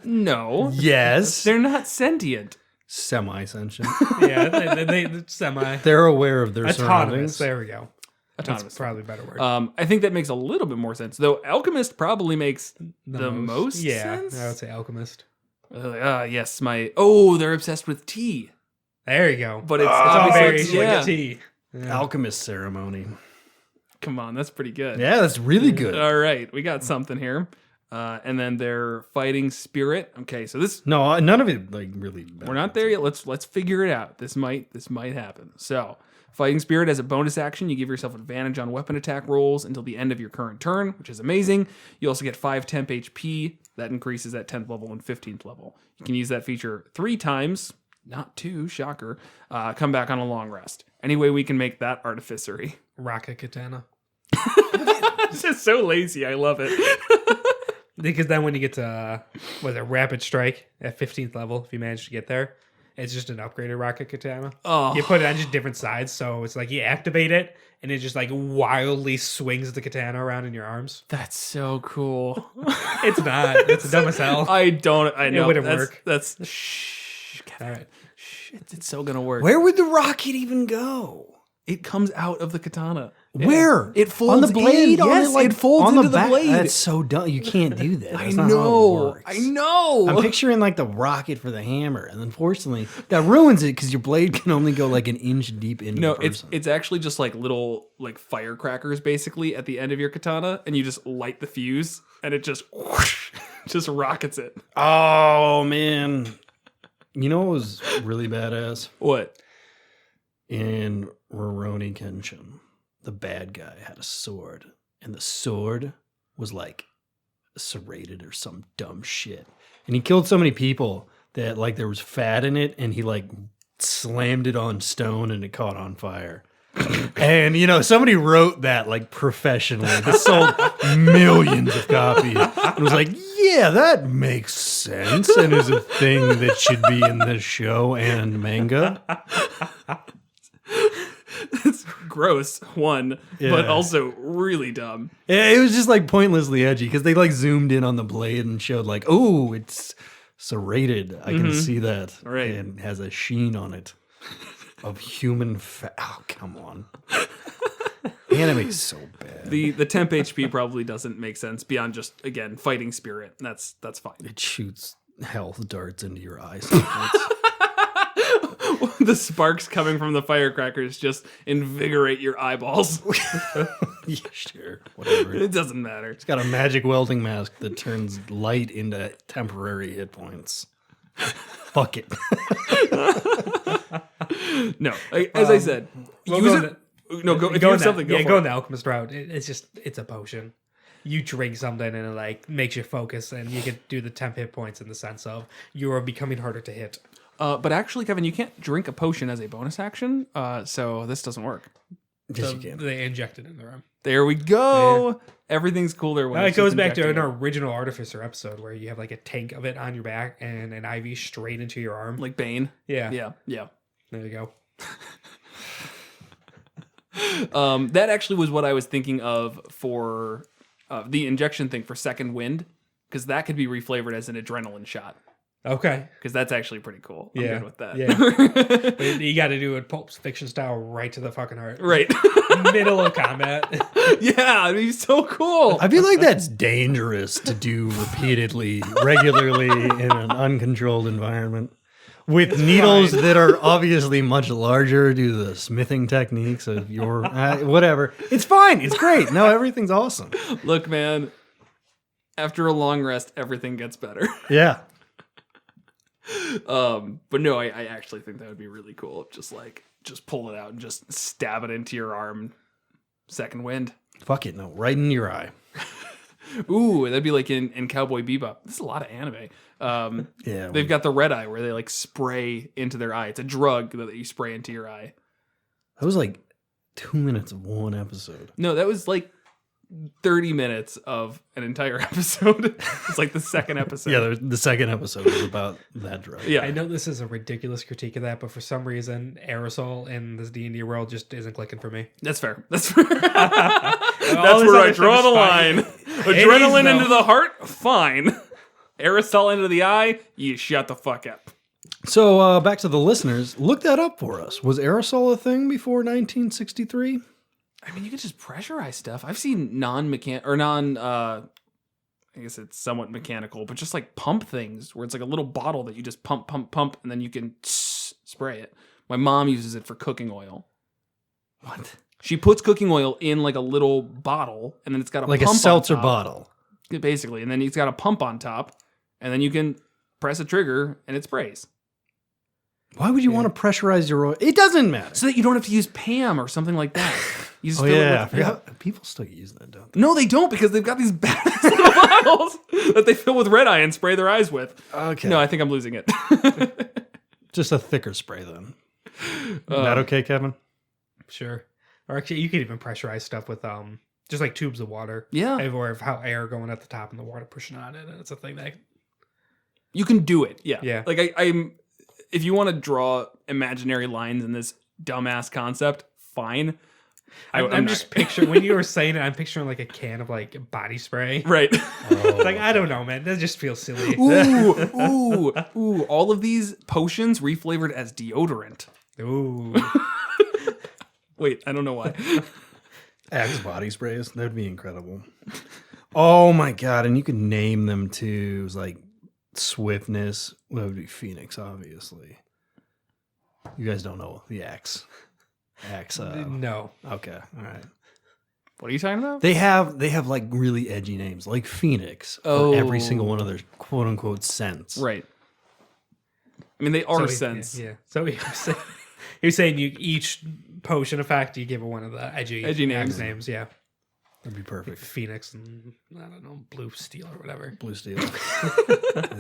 No, Yes, they're not sentient. semi-sentient. Yeah, they semi. They're aware of their Autonomous. surroundings. There we go. Autonomous. That's probably a better word. I think that makes a little bit more sense, though. Alchemist probably makes the most yeah, sense. I would say alchemist. Yes, they're obsessed with tea, There you go. but it's It's all obviously variations yeah. like tea. Yeah. Alchemist ceremony. Come on, that's pretty good. Yeah, that's really good. All right, we got something here. And then their fighting spirit. Okay, so this No, none of it like really. we're not there yet. Let's figure it out. This might happen. So, fighting spirit as a bonus action, you give yourself advantage on weapon attack rolls until the end of your current turn, which is amazing. You also get 5 temp HP. That increases at 10th level and 15th level. You can use that feature 3 times, not 2, shocker. Come back on a long rest. Any way we can make that artificery. Rocket katana. It's just so lazy. I love it. Because then when you get to Rapid Strike at 15th level, if you manage to get there, it's just an upgraded rocket katana. Oh. You put it on just different sides, so it's like you activate it, and it just like wildly swings the katana around in your arms. That's so cool. It's not. It's dumb as hell. I know. It wouldn't work. That's shh. All right. It's so gonna work. Where would the rocket even go? It comes out of the katana. Where? It folds on the blade. in. Yes, it folds on into the back? blade. That's so dumb. You can't do that. I That's not how it know. works. I know. I'm picturing like the rocket for the hammer, and unfortunately, that ruins it because your blade can only go like an inch deep into the person. it's actually just like little like firecrackers basically at the end of your katana, and you just light the fuse, and it just whoosh, just rockets it. Oh man, you know what was really badass? What? In Rurouni Kenshin, the bad guy had a sword, and the sword was like serrated or some dumb shit. And he killed so many people that like there was fat in it, and he like slammed it on stone and it caught on fire. And you know, somebody wrote that like professionally. This sold millions of copies. It was like, yeah, that makes sense and is a thing that should be in this show and manga. It's gross, but Yeah. also really dumb. Yeah, it was just like pointlessly edgy because they like zoomed in on the blade and showed like, oh, it's serrated. I can see that. Right. And has a sheen on it of human fat. Oh, come on. Anime's so bad. The temp HP probably doesn't make sense beyond just again fighting spirit. That's fine. It shoots health darts into your eyes. The sparks coming from the firecrackers just invigorate your eyeballs. Yeah, sure. Whatever. It doesn't matter. It's got a magic welding mask that turns light into temporary hit points. Fuck it. No, as I said, Well, use go it. No, go. If you Go have in something, go for go it. in the alchemist route. It's a potion. You drink something and it like makes you focus, and you can do the temp hit points in the sense of you are becoming harder to hit. But actually, Kevin, you can't drink a potion as a bonus action, so this doesn't work. Yes, So you can. they inject it in the room. There we go. Everything's cooler. When It it's goes just back to injected an in. original Artificer episode where you have like a tank of it on your back and an IV straight into your arm. Like Bane. Yeah. Yeah. There you go. That actually was what I was thinking of for the injection thing for Second Wind, because that could be reflavored as an adrenaline shot. Okay. Because that's actually pretty cool. I'm good with that. Yeah. But you got to do it Pulp Fiction style right to the fucking heart. Right. Middle of combat. Yeah, it'd be so cool. I feel like that's dangerous to do repeatedly, regularly in an uncontrolled environment. With needles that are obviously much larger due to the smithing techniques of your whatever. It's fine. It's great. No, everything's awesome. Look, man, after a long rest, everything gets better. Yeah. But no, I actually think that would be really cool. Just pull it out and just stab it into your arm. Second Wind. Fuck it. No, right in your eye. Ooh, that'd be like in Cowboy Bebop. This is a lot of anime. Yeah. They've got the red eye where they like spray into their eye. It's a drug that you spray into your eye. That was like 2 minutes of one episode. No, that was like 30 minutes of an entire episode. It's like the second episode. Yeah, the second episode was about that drug. Yeah. I know this is a ridiculous critique of that, but for some reason, aerosol in this D&D world just isn't clicking for me. That's fair. That's fair. That's All this where I other draw stuff the is line. fine. Adrenaline It is, into though. the heart? Fine. Aerosol into the eye? You shut the fuck up. So back to the listeners. Look that up for us. Was aerosol a thing before 1963? I mean, you could just pressurize stuff. I've seen I guess it's somewhat mechanical, but just like pump things where it's like a little bottle that you just pump, and then you can spray it. My mom uses it for cooking oil. What? She puts cooking oil in like a little bottle, and then it's got a Like pump a seltzer on top, bottle. basically, and then it's got a pump on top, and then you can press a trigger and it sprays. Why would you want to pressurize your oil? It doesn't matter. So that you don't have to use Pam or something like that. You just Oh, fill yeah. it with, I forgot. People still use that, don't they? No, they don't, because they've got these badass little bottles that they fill with red eye and spray their eyes with. Okay. No, I think I'm losing it. Just a thicker spray then. Is that okay, Kevin? Sure. Or actually, you could even pressurize stuff with just like tubes of water. Yeah. Or of how air going at the top and the water pushing on it. And it's a thing that You can do it. Yeah. Yeah. Like I'm if you want to draw imaginary lines in this dumbass concept, fine. I'm just picturing, when you were saying it, I'm picturing like a can of like body spray. Right. It's like, I don't know, man. That just feels silly. Ooh. All of these potions reflavored as deodorant. Ooh. Wait, I don't know why. Axe body sprays. That'd be incredible. Oh my god! And you could name them too. It was like swiftness. Well, that would be Phoenix, obviously. You guys don't know the axe. Axe. No. Okay. All right. What are you talking about? They have like really edgy names, like Phoenix. For every single one of their quote unquote scents. Right. I mean, they are So scents. Yeah. So you're saying you each potion effect, you give it one of the edgy names. names. Yeah. That'd be perfect. Phoenix and I don't know, blue steel or whatever. Blue steel.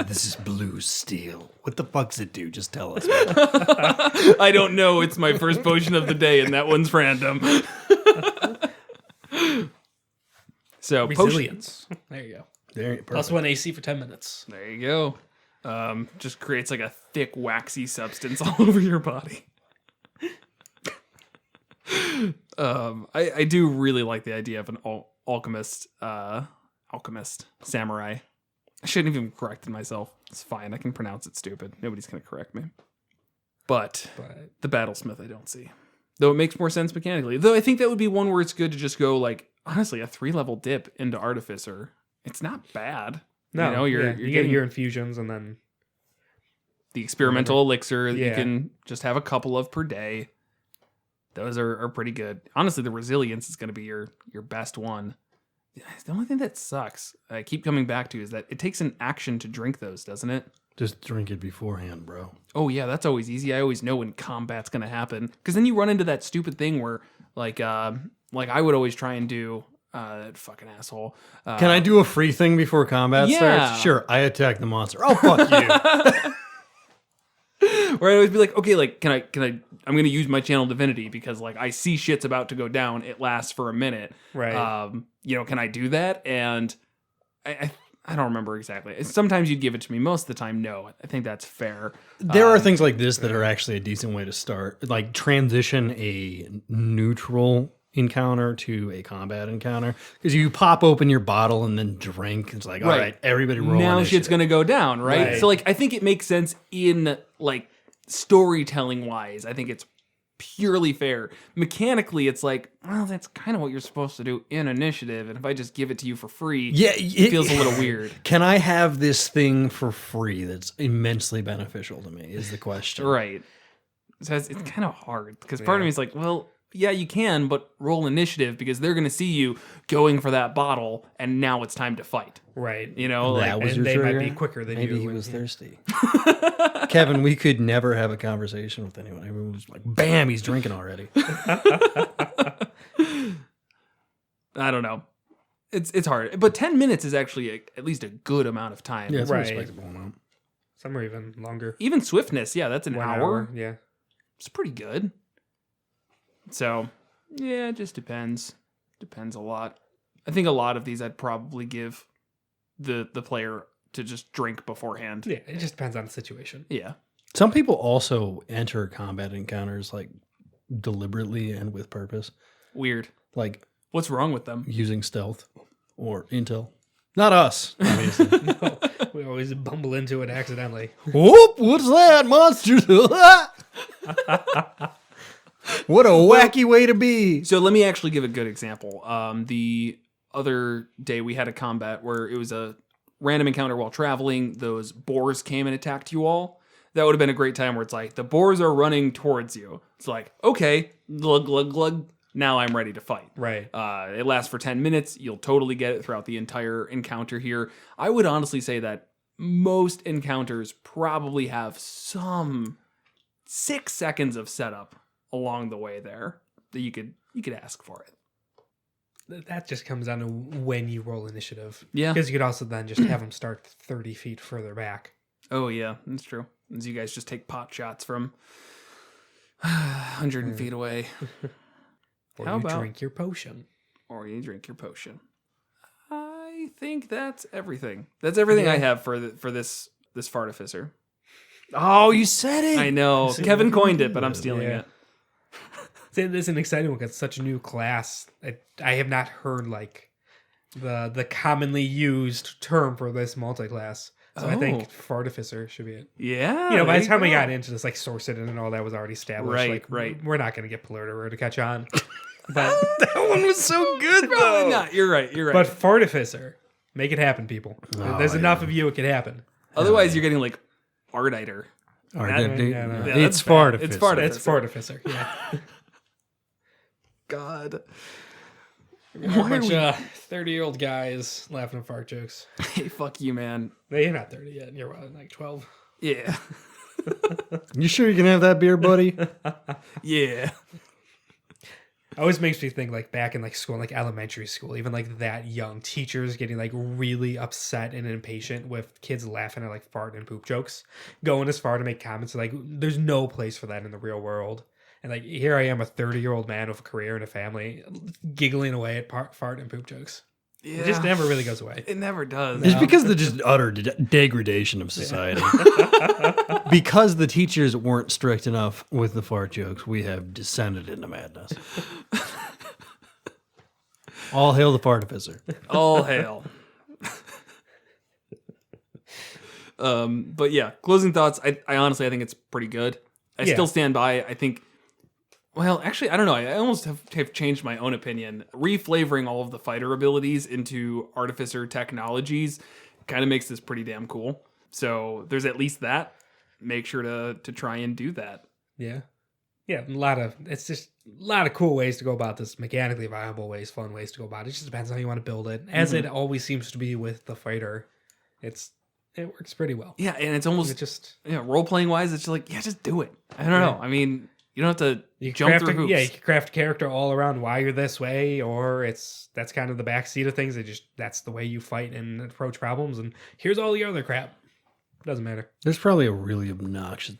This is blue steel. What the fuck's it do? Just tell us. I don't know. It's my first potion of the day, and that one's random. So Resilience. There you go. There, Plus 1 AC for 10 minutes. There you go. Just creates like a thick, waxy substance all over your body. I do really like the idea of an alchemist samurai. I shouldn't have even corrected myself. It's fine. I can pronounce it stupid. Nobody's going to correct me. But the battlesmith I don't see. Though it makes more sense mechanically. Though I think that would be one where it's good to just go like, honestly, a 3-level dip into Artificer. It's not bad. No, you know, you're you get getting your infusions and then the experimental elixir that you Yeah. can just have a couple of per day. Those are pretty good. Honestly, the resilience is going to be your best one. The only thing that sucks, I keep coming back to, is that it takes an action to drink those, doesn't it? Just drink it beforehand, bro. Oh yeah, that's always easy. I always know when combat's going to happen. Because then you run into that stupid thing where, like I would always try and do, that fucking asshole. Can I do a free thing before combat Yeah. starts? Sure, I attack the monster. Oh, fuck you. Where I'd always be like, okay, like, I'm going to use my channel divinity because, like, I see shit's about to go down. It lasts for a minute. Right. Can I do that? And I don't remember exactly. Sometimes you'd give it to me. Most of the time, no. I think that's fair. There are things like this that are actually a decent way to start. Like transition a neutral encounter to a combat encounter. Because you pop open your bottle and then drink. It's like, all right, everybody roll Now initiative. shit's going to go down, right? Right. So, like, I think it makes sense in, like, storytelling-wise. I think it's purely fair. Mechanically, it's like, well, that's kind of what you're supposed to do in initiative. And if I just give it to you for free, it feels a little weird. Can I have this thing for free that's immensely beneficial to me is the question. Right. So it's kind of hard because part of me is like, well, yeah, you can, but roll initiative because they're going to see you going for that bottle and now it's time to fight. Right. You know, That like, was and your they might trigger? be quicker than Maybe you. he was thirsty. Kevin, we could never have a conversation with anyone. Everyone was like, bam, he's drinking already. I don't know. It's hard. But 10 minutes is actually at least a good amount of time. Yeah, it's a Right. respectable amount. Some are even longer. Even swiftness, yeah, that's an 1 hour. Yeah. It's pretty good. So, yeah, it just depends. Depends a lot. I think a lot of these I'd probably give the player to just drink beforehand. Yeah. It just depends on the situation. Yeah. Some people also enter combat encounters like deliberately and with purpose, Weird. like What's wrong with them? using stealth or intel. Not us, obviously. No, we always bumble into it accidentally. Whoop! What's that, monster? What a wacky way to be. So let me actually give a good example. The other day we had a combat where it was a random encounter while traveling. Those boars came and attacked you all. That would have been a great time where it's like, the boars are running towards you. It's like, okay, glug, glug, glug. Now I'm ready to fight. Right. It lasts for 10 minutes. You'll totally get it throughout the entire encounter here. I would honestly say that most encounters probably have some 6 seconds of setup along the way there that you could ask for it. That just comes down to when you roll initiative. Yeah. Because you could also then just have them start 30 feet further back. Oh yeah, that's true. As you guys just take pot shots from 100 feet away. Or How you about- drink your potion. or you drink your potion. I think that's everything. That's everything I have for this Artificer. Oh, you said it. I know. Kevin coined it, but I'm stealing it. This is an exciting one because it's such a new class. I have not heard like the commonly used term for this multi-class. So I think Artificer should be it. Yeah. By the time we got into this, like Sorcerer and all that was already established. Right. We're not going to get Polurter to catch on. But That one was so good, Probably though. not. You're right. But Artificer, make it happen, people. There's enough of you, it can happen. Otherwise, you're getting like Artiter. It's Fartificer. It's Fartificer. It's Artificer. Yeah. God. Why are we 30-year-old guys laughing at fart jokes? Hey, fuck you, man. No, you're not 30 yet. You're what, like 12? Yeah. You sure you can have that beer, buddy? Yeah. Always makes me think like back in like school, like elementary school, even like that young, teachers getting like really upset and impatient with kids laughing at like fart and poop jokes, going as far to make comments like there's no place for that in the real world. And like here I am, a 30-year-old man with a career and a family, giggling away at fart and poop jokes. Yeah. It just never really goes away. It never does. It's because of the just utter degradation of society. Because the teachers weren't strict enough with the fart jokes, we have descended into madness. All hail the Artificer. All hail. But yeah, closing thoughts. I honestly, I think it's pretty good. I still stand by. I think. Well, actually, I don't know. I almost have changed my own opinion. Reflavoring all of the fighter abilities into Artificer technologies kind of makes this pretty damn cool. So there's at least that. Make sure to try and do that. Yeah. Yeah, it's just a lot of cool ways to go about this, mechanically viable ways, fun ways to go about it. It just depends on how you want to build it. As it always seems to be with the fighter, it works pretty well. Yeah, and it's almost role playing wise, it's just like, just do it. I don't know. I mean, you don't have to jump through hoops. Yeah, you can craft a character all around why you're this way, or that's kind of the backseat of things. That's the way you fight and approach problems. And here's all the other crap. Doesn't matter. There's probably a really obnoxious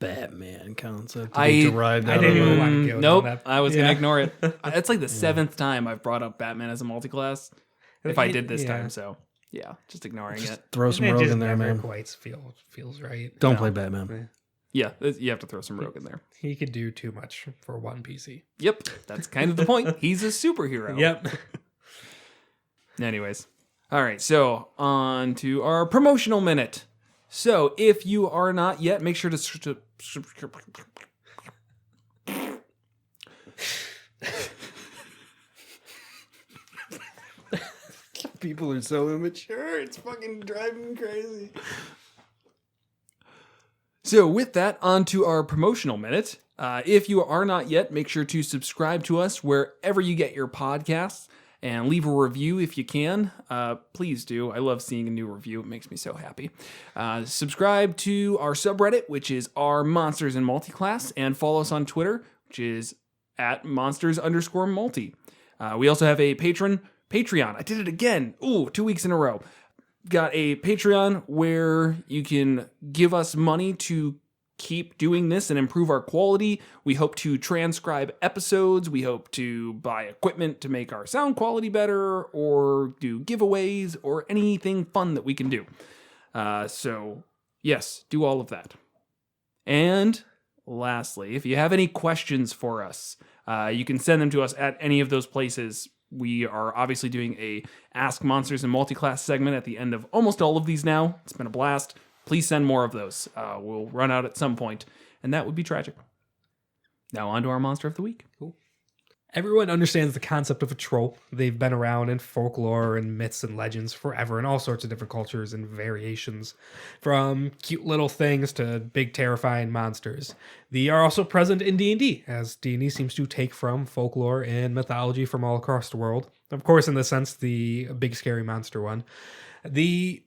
Batman concept to be derived out didn't of even it. want to go Nope, down that. I was gonna ignore it. It's like the 7th time I've brought up Batman as a multi-class. If I did this time, so yeah, just ignoring it. Throw some It rogue just in there, never man. quite feels right. Don't play Batman. Yeah, you have to throw some rogue in there. He could do too much for one PC. Yep, that's kind of the point. He's a superhero. Yep. Anyways, all right, so on to our promotional minute. So if you are not yet, make sure to People are so immature. It's fucking driving me crazy. So with that, on to our promotional minute. If you are not yet, make sure to subscribe to us wherever you get your podcasts and leave a review if you can. Please do. I love seeing a new review. It makes me so happy. Subscribe to our subreddit, which is our Monsters in Multiclass, and follow us on Twitter, which is at monsters_multi. We also have a Patreon. I did it again. 2 weeks in a row. Got a Patreon where you can give us money to keep doing this and improve our quality. We hope to transcribe episodes. We hope to buy equipment to make our sound quality better, or do giveaways, or anything fun that we can do. So yes, do all of that. And lastly, if you have any questions for us, you can send them to us at any of those places. We are obviously doing a Ask Monsters in Multiclass segment at the end of almost all of these now. It's been a blast. Please send more of those. We'll run out at some point, and that would be tragic. Now on to our Monster of the Week. Cool. Everyone understands the concept of a troll. They've been around in folklore and myths and legends forever in all sorts of different cultures and variations, from cute little things to big terrifying monsters. They are also present in D&D, as D&D seems to take from folklore and mythology from all across the world. Of course, in this sense, the big scary monster one. The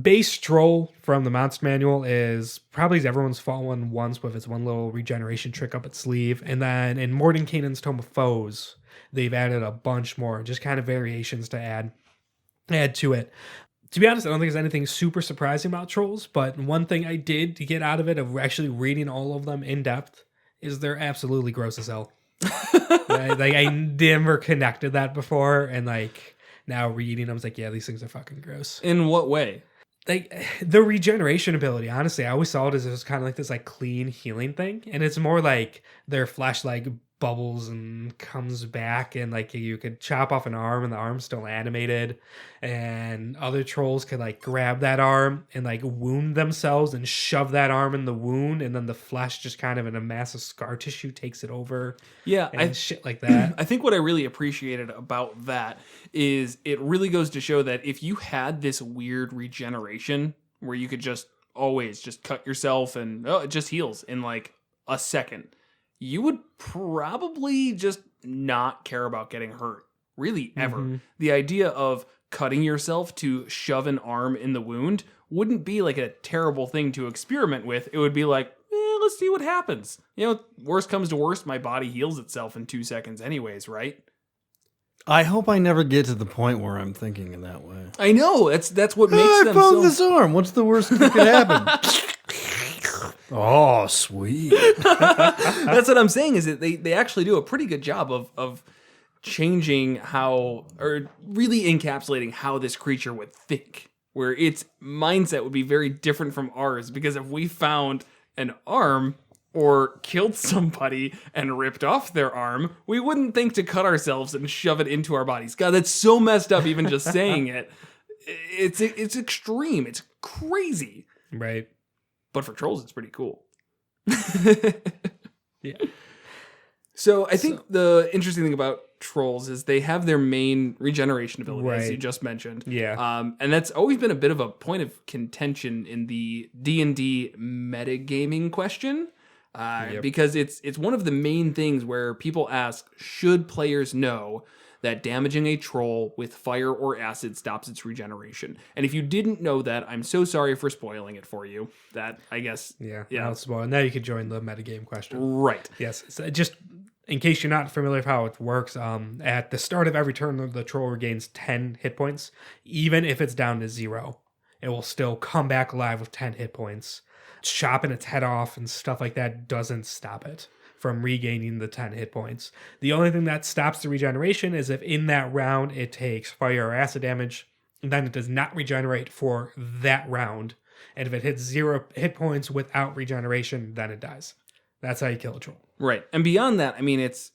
base troll from the Monster Manual is probably everyone's fallen once with its one little regeneration trick up its sleeve. And then in Mordenkainen's Tome of Foes, they've added a bunch more, just kind of variations to add to it. To be honest, I don't think there's anything super surprising about trolls, but one thing I did to get out of it, of actually reading all of them in depth, is they're absolutely gross as hell. Like I never connected that before, and like now reading, I was like, yeah, these things are fucking gross. In what way? Like the regeneration ability, honestly, I always saw it as it was kind of like this like clean healing thing, and it's more like their flesh like bubbles and comes back, and like you could chop off an arm and the arm's still animated, and other trolls could like grab that arm and like wound themselves and shove that arm in the wound, and then the flesh just kind of in a mass of scar tissue takes it over. Yeah, and shit like that. I think what I really appreciated about that is it really goes to show that if you had this weird regeneration where you could just always just cut yourself and it just heals in like a second, you would probably just not care about getting hurt, really, ever. Mm-hmm. The idea of cutting yourself to shove an arm in the wound wouldn't be like a terrible thing to experiment with. It would be like, let's see what happens. You know, worst comes to worst, my body heals itself in 2 seconds anyways, right? I hope I never get to the point where I'm thinking in that way. I know. That's what makes them so... I found this arm. What's the worst that could happen? Oh, sweet. That's what I'm saying, is that they actually do a pretty good job of changing how, or really encapsulating how this creature would think, where its mindset would be very different from ours, because if we found an arm or killed somebody and ripped off their arm, we wouldn't think to cut ourselves and shove it into our bodies. God, that's so messed up even just saying it. It's extreme. It's crazy. Right. But for trolls, it's pretty cool. Yeah. So I think the interesting thing about trolls is they have their main regeneration ability, as you just mentioned. Yeah. And that's always been a bit of a point of contention in the D&D metagaming question. Because it's one of the main things where people ask, should players know that damaging a troll with fire or acid stops its regeneration? And if you didn't know that, I'm so sorry for spoiling it for you. That, I guess... Yeah. I'll spoil. Now you can join the metagame question. Right. Yes. So just in case you're not familiar with how it works, at the start of every turn, the troll regains 10 hit points. Even if it's down to 0, it will still come back alive with 10 hit points. Chopping its head off and stuff like that doesn't stop it from regaining the 10 hit points. The only thing that stops the regeneration is if in that round it takes fire or acid damage, and then it does not regenerate for that round. And if it hits 0 hit points without regeneration, then it dies. That's how you kill a troll. Right. And beyond that, I mean, its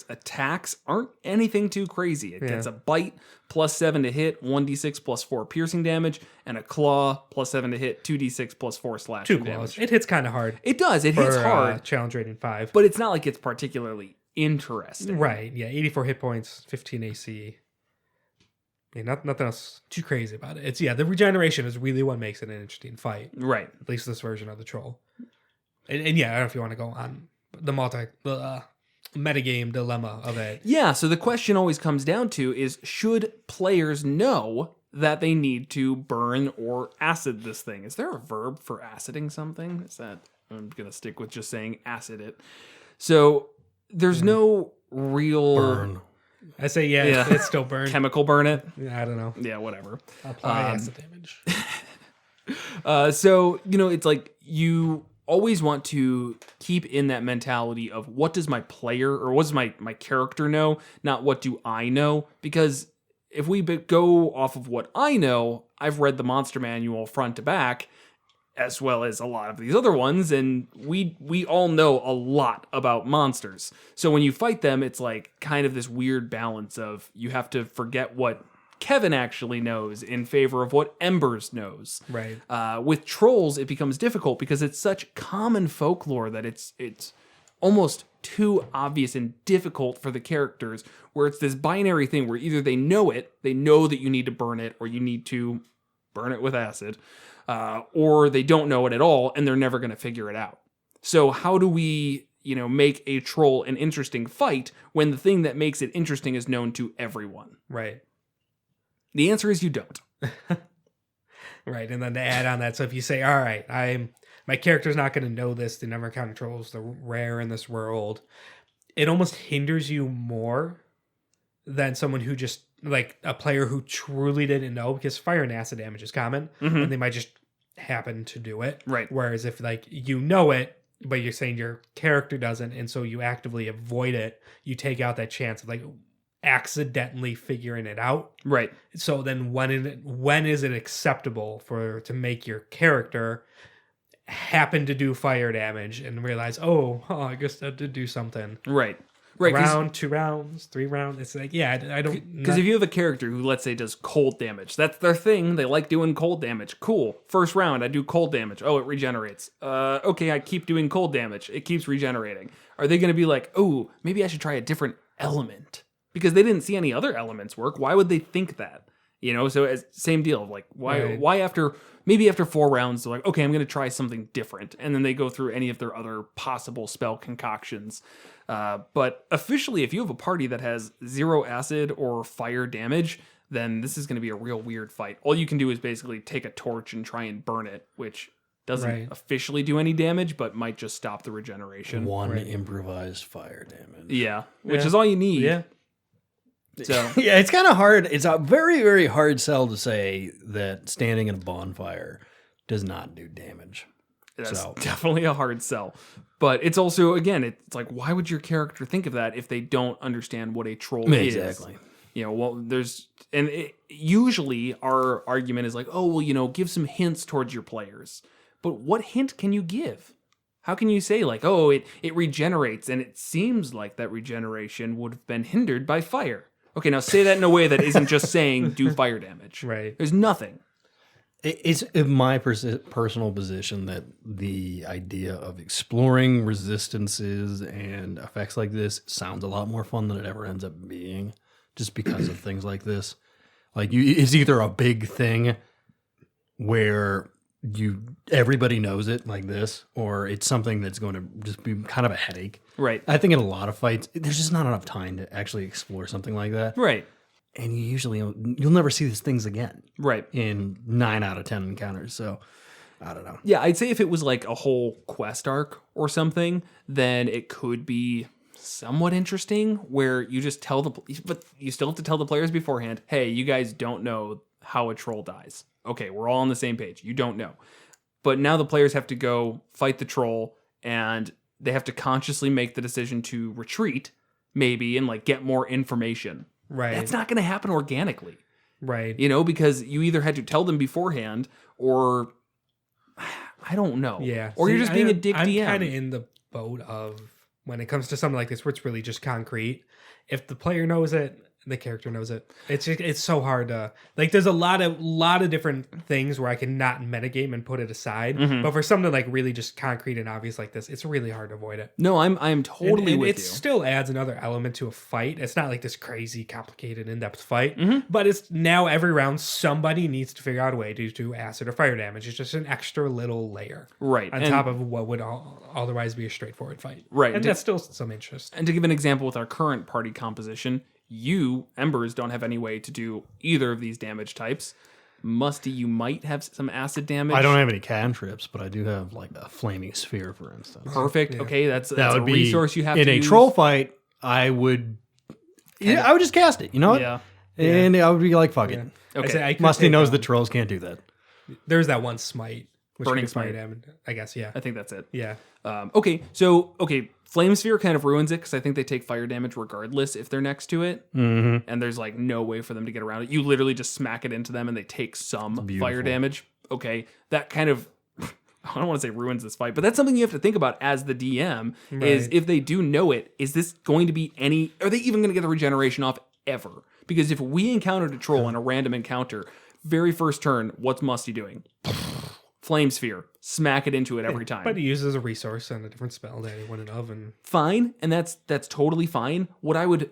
attacks aren't anything too crazy. It gets a bite, +7 to hit, 1d6 +4 piercing damage, and a claw, +7 to hit, 2d6 +4 slashing damage. It hits kind of hard. It does. It hits hard. Challenge rating 5. But it's not like it's particularly interesting. Right. Yeah. 84 hit points, 15 AC. Yeah, nothing else too crazy about it. It's the regeneration is really what makes it an interesting fight. Right. At least this version of the troll. And yeah, I don't know if you want to go on the metagame dilemma of it. Yeah, so the question always comes down to is, should players know that they need to burn or acid this thing? Is there a verb for aciding something? I'm going to stick with just saying acid it. So there's no real... Burn. I say it's still burn. Chemical burn it? Yeah, I don't know. Yeah, whatever. Apply acid damage. So, it's like you always want to keep in that mentality of what does my player or what does my character know, not what do I know. Because if we go off of what I know, I've read the monster manual front to back, as well as a lot of these other ones, and we all know a lot about monsters. So when you fight them, it's like kind of this weird balance of you have to forget what Kevin actually knows in favor of what Embers knows. Right. With trolls, it becomes difficult because it's such common folklore that it's almost too obvious and difficult for the characters, where it's this binary thing where either they know that you need to burn it, or you need to burn it with acid, or they don't know it at all and they're never going to figure it out. So how do we, make a troll an interesting fight when the thing that makes it interesting is known to everyone? Right. The answer is you don't. Right, and then to add on that, so if you say, all right, my character's not going to know this, they never encounter trolls, they're rare in this world, it almost hinders you more than someone who just, like a player who truly didn't know, because fire and acid damage is common, and they might just happen to do it. Right. Whereas if, like, you know it, but you're saying your character doesn't, and so you actively avoid it. You take out that chance of like accidentally figuring it out. Right. So then when is it acceptable to make your character happen to do fire damage and realize, I guess that did do something. Right. Right. Round, 2 rounds, 3 rounds. It's like, I don't. Because if you have a character who, let's say, does cold damage, that's their thing. They like doing cold damage. Cool. First round, I do cold damage. Oh, it regenerates. Okay, I keep doing cold damage. It keeps regenerating. Are they going to be like, oh, maybe I should try a different element? Because they didn't see any other elements work. Why would they think that? So same deal. Like, why after 4 rounds, they're like, okay, I'm going to try something different. And then they go through any of their other possible spell concoctions. But officially, if you have a party that has 0 acid or fire damage, then this is going to be a real weird fight. All you can do is basically take a torch and try and burn it, which doesn't officially do any damage, but might just stop the regeneration. One improvised fire damage. Yeah, which is all you need. Yeah. So yeah, it's kind of hard. It's a very, very hard sell to say that standing in a bonfire does not do damage. That's definitely a hard sell. But it's also, again, it's like, why would your character think of that if they don't understand what a troll is? Exactly. Usually our argument is like, give some hints towards your players. But what hint can you give? How can you say like, it regenerates, and it seems like that regeneration would have been hindered by fire? Okay, now say that in a way that isn't just saying do fire damage. Right. There's nothing. It's my personal position that the idea of exploring resistances and effects like this sounds a lot more fun than it ever ends up being, just because of things like this. Like, it's either a big thing where everybody knows it like this, or it's something that's going to just be kind of a headache. Right. I think in a lot of fights, there's just not enough time to actually explore something like that. Right. And you'll never see these things again. Right. In 9 out of 10 encounters. So, I don't know. Yeah, I'd say if it was like a whole quest arc or something, then it could be somewhat interesting, where you just but you still have to tell the players beforehand, hey, you guys don't know how a troll dies. Okay, we're all on the same page. You don't know. But now the players have to go fight the troll, and they have to consciously make the decision to retreat, maybe, and like get more information. Right. That's not going to happen organically. Right. Because you either had to tell them beforehand, or I don't know. Yeah. Or you're just being a dick DM. I'm kind of in the boat of, when it comes to something like this where it's really just concrete, if the player knows it, the character knows it. It's so hard to, like, there's a lot of different things where I can not metagame and put it aside. Mm-hmm. But for something like really just concrete and obvious like this, it's really hard to avoid it. No, I'm totally with you. It still adds another element to a fight. It's not like this crazy, complicated, in-depth fight. Mm-hmm. But it's now every round somebody needs to figure out a way to do acid or fire damage. It's just an extra little layer. Right. On top of what would otherwise be a straightforward fight. Right. And that's still some interest. And to give an example with our current party composition, you, Embers, don't have any way to do either of these damage types. Musty, you might have some acid damage. I don't have any cantrips, but I do have like a flaming sphere, for instance. Perfect. Yeah. Okay, that's a resource you have in to a use. troll fight. I would just cast it. You know what? Yeah. And I would be like, fuck it. Okay. Musty knows the trolls can't do that. There's that one smite. Burning smite. Damage, I guess, yeah. I think that's it. Yeah. Okay, Flame Sphere kind of ruins it, because I think they take fire damage regardless if they're next to it. Mm-hmm. And there's like no way for them to get around it. You literally just smack it into them and they take some fire damage. Okay, that kind of, I don't want to say ruins this fight, but that's something you have to think about as the DM, is if they do know it, is this going to be are they even going to get the regeneration off ever? Because if we encountered a troll in a random encounter, very first turn, what's Musty doing? Flame Sphere. Smack it into it every time. But he uses a resource and a different spell that he wouldn't have. And fine, and that's totally fine. What I would,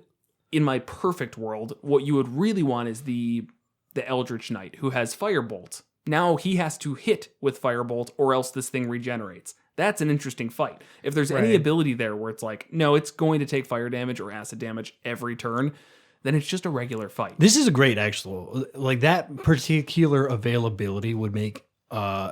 in my perfect world, what you would really want is the Eldritch Knight, who has Firebolt. Now he has to hit with Firebolt, or else this thing regenerates. That's an interesting fight. If there's any ability there where it's like, no, it's going to take fire damage or acid damage every turn, then it's just a regular fight. This is a great actual, like, that particular availability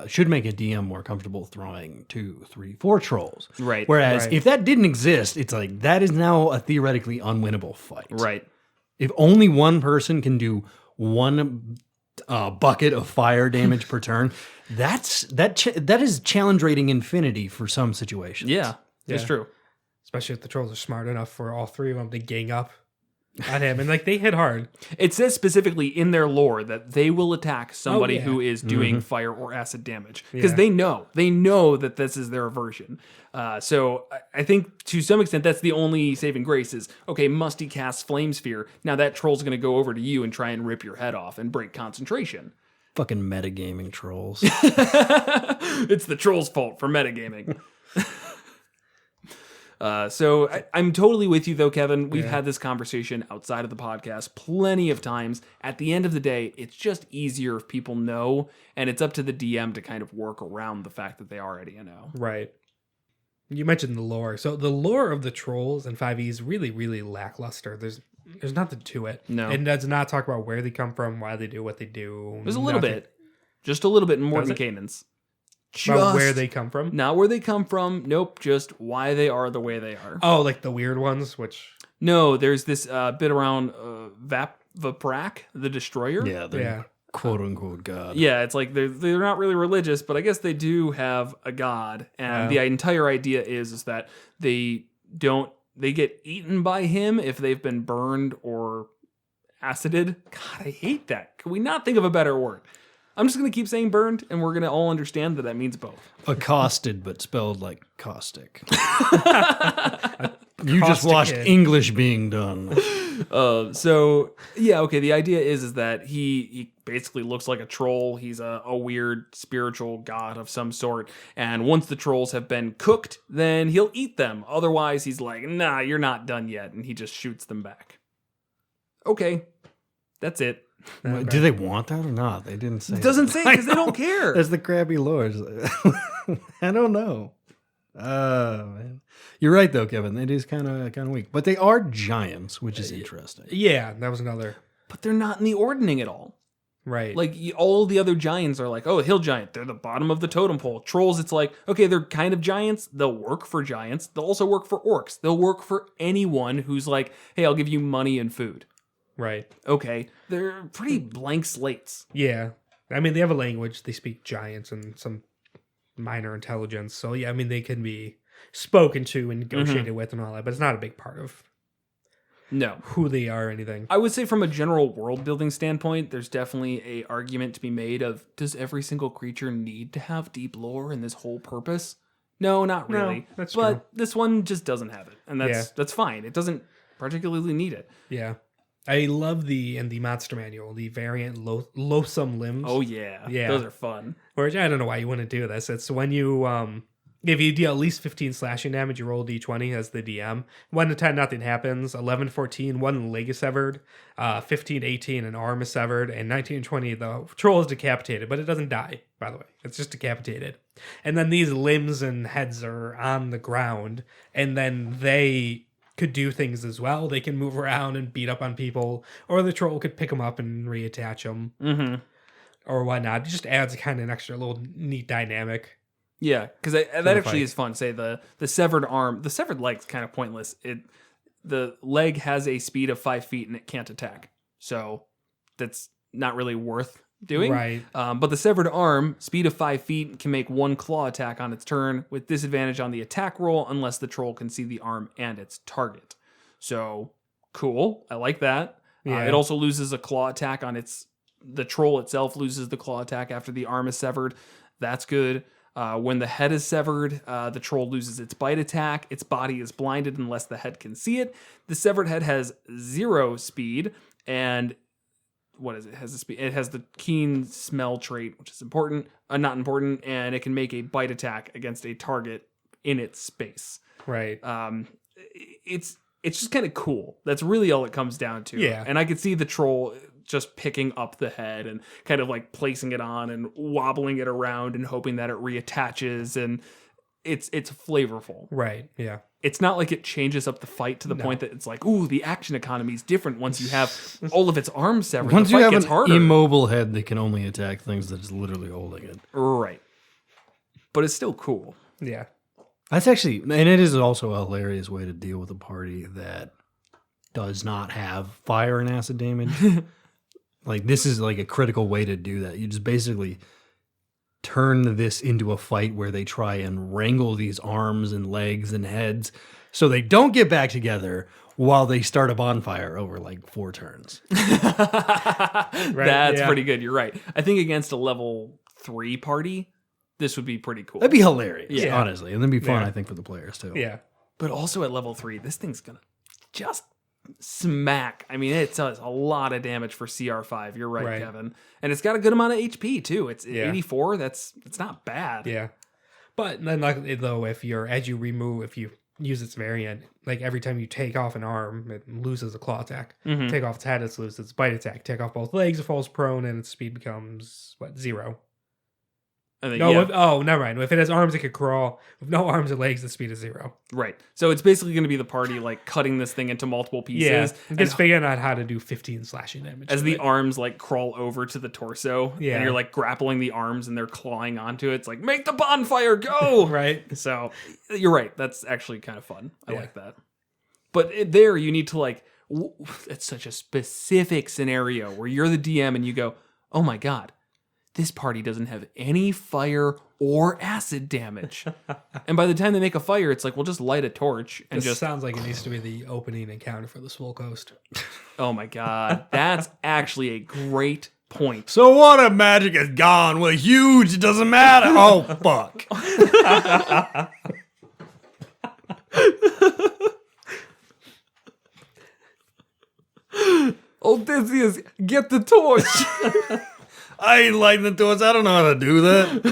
should make a DM more comfortable throwing 2, 3, 4 trolls. Right. Whereas if that didn't exist, it's like, that is now a theoretically unwinnable fight. Right. If only one person can do one bucket of fire damage per turn, That is challenge rating infinity for some situations. Yeah, it's true. Especially if the trolls are smart enough for all three of them to gang up on him. And like they hit hard. It says specifically in their lore that they will attack somebody who is doing fire or acid damage. Because they know that this is their aversion. So I think to some extent that's the only saving grace is, okay, Musty casts Flame Sphere. Now that troll's going to go over to you and try and rip your head off and break concentration. Fucking metagaming trolls. It's the trolls' fault for metagaming. So I'm totally with you, though, Kevin. We've had this conversation outside of the podcast plenty of times. At the end of the day, it's just easier if people know, and it's up to the DM to kind of work around the fact that they already know. Right. You mentioned the lore. So the lore of the trolls in 5e is really, really lackluster. There's nothing to it. No. It does not talk about where they come from, why they do what they do. There's a little bit. Just a little bit more than Canaan's. About where they come from? Not where they come from. Nope. Just why they are the way they are. Oh, like the weird ones, which... No, there's this bit around Vaprak, the Destroyer. Yeah, quote unquote god. Yeah, it's like they're not really religious, but I guess they do have a god. And the entire idea is that they get eaten by him if they've been burned or acided. God, I hate that. Can we not think of a better word? I'm just going to keep saying burned, and we're going to all understand that means both. Accosted, but spelled like caustic. You just watched English being done. So, yeah, okay, the idea is that he basically looks like a troll. He's a weird spiritual god of some sort, and once the trolls have been cooked, then he'll eat them. Otherwise, he's like, nah, you're not done yet, and he just shoots them back. Okay, that's it. Do they want that or not? They didn't say. It doesn't say because they don't care. That's the crappy lords. I don't know. Man. You're right though, Kevin. It is kind of weak, but they are giants, which is interesting. Yeah, that was another. But they're not in the ordning at all. Right. Like all the other giants are like, oh, hill giant. They're the bottom of the totem pole. Trolls, it's like, okay, they're kind of giants. They'll work for giants. They'll also work for orcs. They'll work for anyone who's like, hey, I'll give you money and food. Right. Okay. They're pretty blank slates. Yeah. I mean, they have a language. They speak giants and some minor intelligence. So, yeah, I mean, they can be spoken to and negotiated with and all that, but it's not a big part of who they are or anything. I would say from a general world building standpoint, there's definitely a argument to be made of, does every single creature need to have deep lore and this whole purpose? No, not really. No, that's but true. This one just doesn't have it. And that's fine. It doesn't particularly need it. Yeah. I love in the monster manual, the variant loathsome limbs. Oh, yeah. Those are fun. Which I don't know why you want to do this. It's when you, if you deal at least 15 slashing damage, you roll d20 as the DM. 1 to 10, nothing happens. 11 14, one leg is severed. 15 18, an arm is severed. And 19 20, the troll is decapitated, but it doesn't die, by the way. It's just decapitated. And then these limbs and heads are on the ground, and then they could do things as well. They can move around and beat up on people, or the troll could pick them up and reattach them, or whatnot. It just adds kind of an extra little neat dynamic. Yeah, because that actually is fun. Say the severed arm, the severed leg's kind of pointless. The leg has a speed of 5 feet and it can't attack, so that's not really worth doing. Right. But the severed arm, speed of 5 feet, can make one claw attack on its turn with disadvantage on the attack roll unless the troll can see the arm and its target. So cool. I like that. Yeah. It also loses a claw attack on the troll itself loses the claw attack after the arm is severed. That's good. When the head is severed, the troll loses its bite attack. Its body is blinded unless the head can see it. The severed head has 0 speed, and what is it? It has the keen smell trait, which is important, not important, and it can make a bite attack against a target in its space. Right. It's just kind of cool. That's really all it comes down to. Yeah. And I could see the troll just picking up the head and kind of like placing it on and wobbling it around and hoping that it reattaches, and it's flavorful. Right. Yeah. It's not like it changes up the fight to the point that it's like, ooh, the action economy is different once you have all of its arms severed. Once the fight you have gets an harder. immobile head that can only attack things that is literally holding it. Right. But it's still cool. Yeah. That's actually, and it is also a hilarious way to deal with a party that does not have fire and acid damage. Like, this is like a critical way to do that. You just basically turn this into a fight where they try and wrangle these arms and legs and heads so they don't get back together while they start a bonfire over like 4 turns. That's pretty good. You're right. I think against a level 3 party, this would be pretty cool. That'd be hilarious, honestly. And that'd be fun, I think, for the players too. Yeah. But also at level 3, this thing's going to just smack. I mean, it does a lot of damage for CR5. You're right, Kevin. And it's got a good amount of HP too. It's 84. It's not bad. Yeah. But then, like, though, if you use its variant, like every time you take off an arm, it loses a claw attack. Take off its head, it loses its bite attack. Take off both legs, it falls prone, and its speed becomes 0. Never mind. If it has arms, it could crawl. With no arms or legs, the speed is 0. Right. So it's basically going to be the party like cutting this thing into multiple pieces. Yeah. Just figuring out how to do 15 slashing damage. As the arms like crawl over to the torso. Yeah. And you're like grappling the arms and they're clawing onto it. It's like, make the bonfire go. Right. So you're right. That's actually kind of fun. I like that. But there you need to like, it's such a specific scenario where you're the DM and you go, oh my God. This party doesn't have any fire or acid damage. And by the time they make a fire, it's like, we'll just light a torch. And this sounds like it needs to be the opening encounter for the Swole Coast. Oh my God. That's actually a great point. So what if magic is gone? Well, huge, it doesn't matter. Oh, fuck. Odysseus, get the torch. I ain't lighting the torch. I don't know how to do that.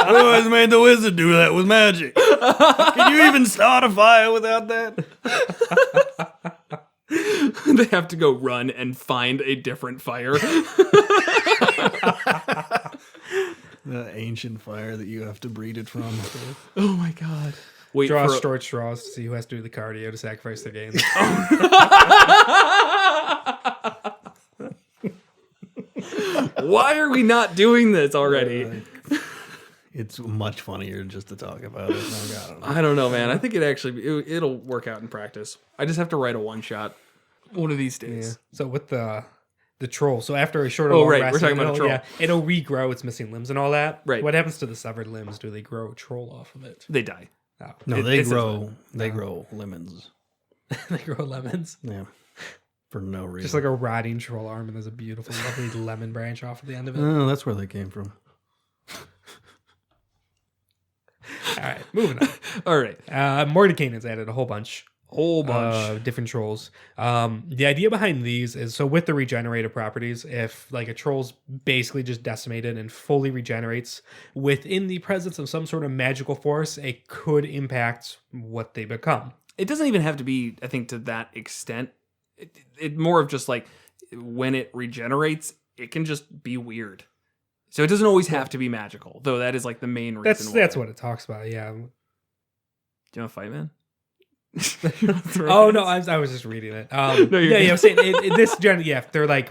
I always made the wizard do that with magic. Can you even start a fire without that? They have to go run and find a different fire. The ancient fire that you have to breed it from. Oh my God. Wait, draw short straws to see who has to do the cardio to sacrifice their gains. Why are we not doing this already? It's much funnier just to talk about it. I don't know, man. I think it'll work out in practice. I just have to write a one-shot one of these days. Yeah. So with the troll, so after a short rest, we're talking about a troll. Yeah, it'll regrow its missing limbs and all that. Right. What happens to the severed limbs? Do they grow a troll off of it? They die. Oh. No, they grow lemons. They grow lemons? Yeah. For no reason. Just like a rotting troll arm, and there's a beautiful, lovely lemon branch off at the end of it. Oh, that's where they came from. All right, moving on. All right. Mordenkainen's added a whole bunch of different trolls. The idea behind these is, so with the regenerative properties, if like a troll's basically just decimated and fully regenerates within the presence of some sort of magical force, it could impact what they become. It doesn't even have to be, I think, to that extent. It more of just like when it regenerates, it can just be weird. So it doesn't always have to be magical, though that is like the main reason. That's what it talks about. Yeah. Do you want to fight, man? Oh no, I was just reading it. No, yeah, I'm saying if they're like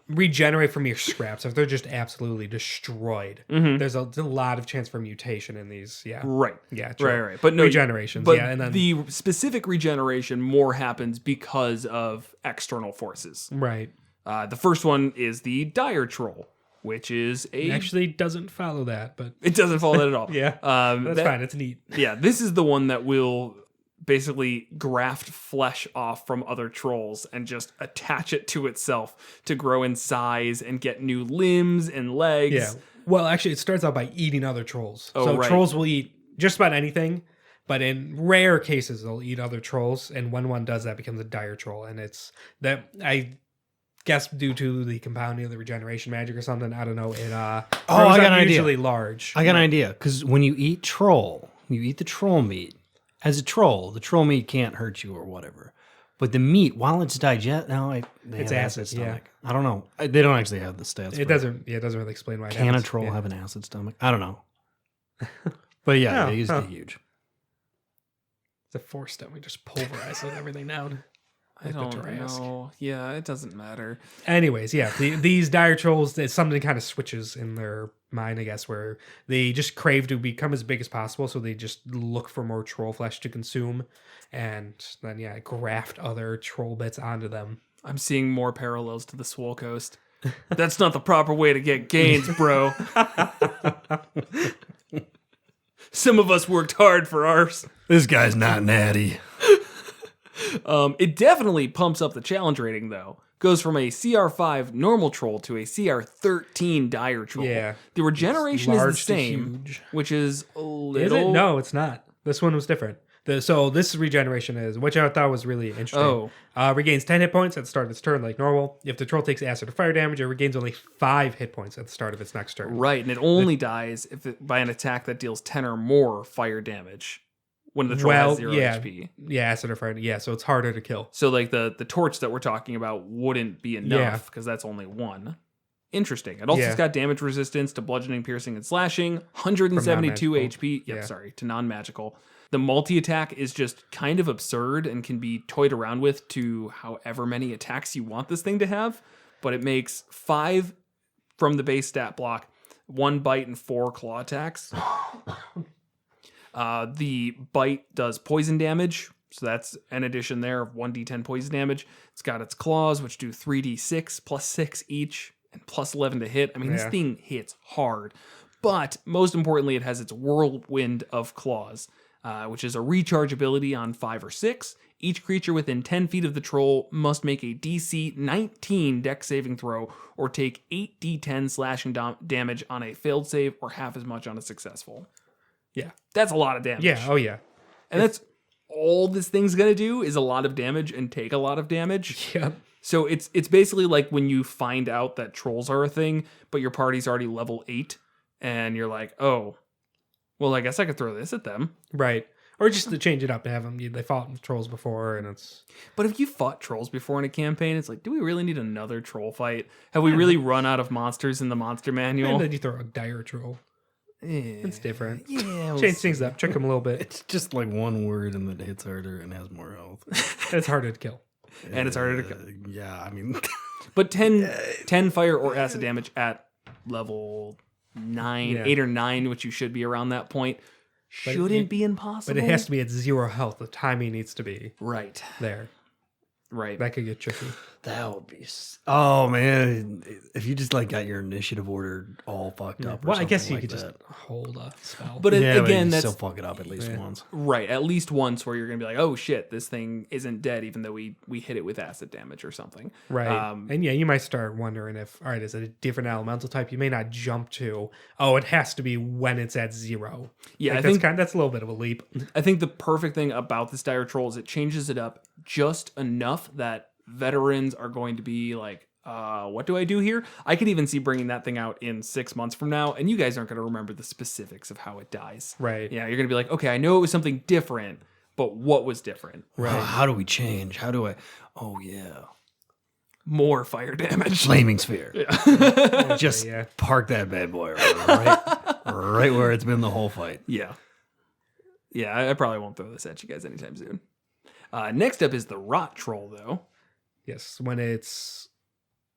regenerate from your scraps, if they're just absolutely destroyed, there's a lot of chance for mutation in these. Yeah, right. Yeah, true. Right. But no regenerations. But and then the specific regeneration more happens because of external forces. Right. The first one is the dire troll, which is it actually doesn't follow that, but it doesn't follow that at all. Yeah, that's fine. It's neat. Yeah, this is the one that will basically graft flesh off from other trolls and just attach it to itself to grow in size and get new limbs and legs. Yeah. Well, actually, it starts out by eating other trolls. Trolls will eat just about anything, but in rare cases, they'll eat other trolls. And when one does that, it becomes a dire troll. And it's that, I guess, due to the compounding of the regeneration magic or something. I don't know. It I got an idea. Usually large. I got an idea. Because when you eat the troll meat. As a troll, the troll meat can't hurt you or whatever. But the meat, while it's it's acid stomach. Yeah. I don't know. They don't actually have the stats. It doesn't really explain why. Can a troll have an acid stomach? I don't know. But yeah, they used to be huge. It's a force stomach, just pulverize everything down. I don't know. Yeah, it doesn't matter. Anyways, yeah, these dire trolls, something kind of switches in their mind, I guess, where they just crave to become as big as possible, so they just look for more troll flesh to consume, and then, graft other troll bits onto them. I'm seeing more parallels to the Swole Coast. That's not the proper way to get gains, bro. Some of us worked hard for ours. This guy's not natty. It definitely pumps up the challenge rating, though. Goes from a CR5 normal troll to a CR13 dire troll. Yeah. The regeneration is the large to same, huge. which is a little... Is it? No, it's not. This one was different. So this regeneration is, which I thought was really interesting. Regains 10 hit points at the start of its turn like normal. If the troll takes acid or fire damage, it regains only 5 hit points at the start of its next turn. Right, and it only dies by an attack that deals 10 or more fire damage when the troll has 0 HP. Yeah, acid or fire. Yeah, so it's harder to kill. So like the torch that we're talking about wouldn't be enough because that's only 1. Interesting. It also has got damage resistance to bludgeoning, piercing, and slashing. 172 HP. To non-magical. The multi-attack is just kind of absurd and can be toyed around with to however many attacks you want this thing to have. But it makes 5 from the base stat block, 1 bite and 4 claw attacks. The bite does poison damage. So that's an addition there of 1d10 poison damage. It's got its claws, which do 3d6 plus 6 each and plus 11 to hit. I mean, this thing hits hard. But most importantly, it has its whirlwind of claws, which is a recharge ability on 5 or 6. Each creature within 10 feet of the troll must make a DC 19 dex saving throw or take 8d10 slashing damage on a failed save or half as much on a successful. Yeah. That's a lot of damage. Yeah, oh yeah. And that's all this thing's going to do is a lot of damage and take a lot of damage. Yeah. So it's basically like when you find out that trolls are a thing, but your party's already level 8 and you're like, oh, well, I guess I could throw this at them. Right. Or just to change it up, have them. They fought trolls before, and it's. But if you fought trolls before in a campaign, it's like, do we really need another troll fight? Have we really run out of monsters in the monster manual? And then you throw a dire troll. It's different. Yeah, change things up, trick them a little bit. It's just like one word and it hits harder and has more health. It's harder to kill. And it's harder to kill. Yeah, I mean. But 10 fire or acid damage at level 9, 8 or 9, which you should be around that point, shouldn't be impossible. But it has to be at 0 health. The timing needs to be right there. Right. That could get tricky. That would be. Oh man, if you just like got your initiative order all fucked up. Well, I guess you like could that. just hold a spell. But again, but that's still fuck it up at least once. Right, at least once where you're gonna be like, oh shit, this thing isn't dead, even though we hit it with acid damage or something. Right. And yeah, you might start wondering if, all right, is it a different elemental type? You may not jump to, oh, it has to be when it's at 0. Yeah, like, I think that's a little bit of a leap. I think the perfect thing about this dire troll is it changes it up just enough that veterans are going to be like, what do I do here? I could even see bringing that thing out in 6 months from now, and you guys aren't going to remember the specifics of how it dies. Right. Yeah, you're going to be like, okay, I know it was something different, but what was different? Right. How do we change? How do I? Oh yeah. More fire damage. Flaming sphere. Yeah. Just park that bad boy right where it's been the whole fight. Yeah. Yeah, I probably won't throw this at you guys anytime soon. Next up is the rot troll, though. Yes, when it's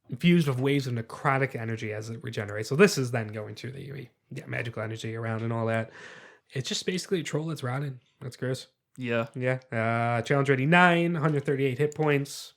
infused with waves of necrotic energy as it regenerates. So this is then going to the magical energy around and all that. It's just basically a troll that's rotted. That's gross. Yeah. Yeah. Challenge rating 9, 138 hit points.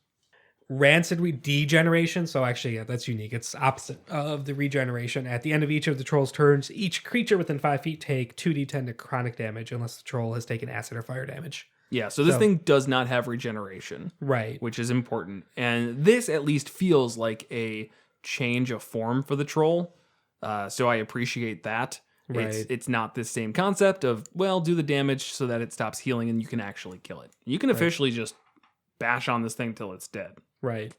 Rancid degeneration. So actually, yeah, that's unique. It's opposite of the regeneration. At the end of each of the troll's turns, each creature within 5 feet take 2d10 necrotic damage unless the troll has taken acid or fire damage. Yeah, so this thing does not have regeneration. Right. Which is important. And this at least feels like a change of form for the troll. So I appreciate that. Right. It's not this same concept of, well, do the damage so that it stops healing and you can actually kill it. You can officially just bash on this thing till it's dead. Right.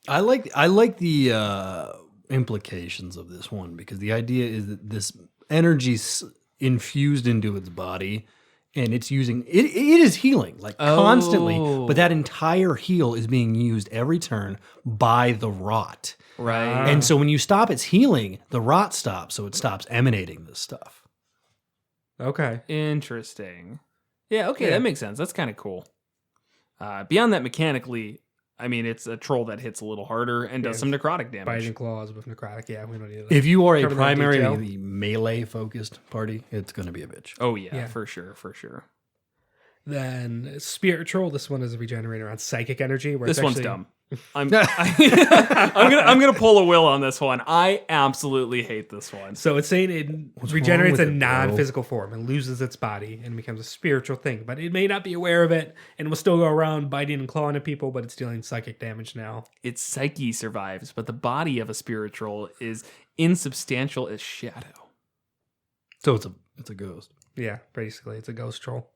I like the implications of this one, because the idea is that this energy's infused into its body. And it's using it is healing constantly, but that entire heal is being used every turn by the rot. Right. And so when you stop its healing, the rot stops, so it stops emanating this stuff. Okay. Interesting. Yeah, okay, that makes sense. That's kind of cool. Beyond that, mechanically, I mean, it's a troll that hits a little harder and does some necrotic damage. Biting claws with necrotic. Yeah, we don't need that. If you are a primarily melee-focused party, it's going to be a bitch. Oh, yeah, for sure. Then Spirit Troll, this one is a regenerator on psychic energy. Where this one's dumb. I'm gonna pull a Will on this one. I absolutely hate this one. So it's saying it regenerates a non-physical form and loses its body and becomes a spiritual thing, but it may not be aware of it and will still go around biting and clawing at people, but it's dealing psychic damage now. Its psyche survives, but the body of a spiritual is insubstantial as shadow. So it's a ghost. Yeah, basically, it's a ghost troll.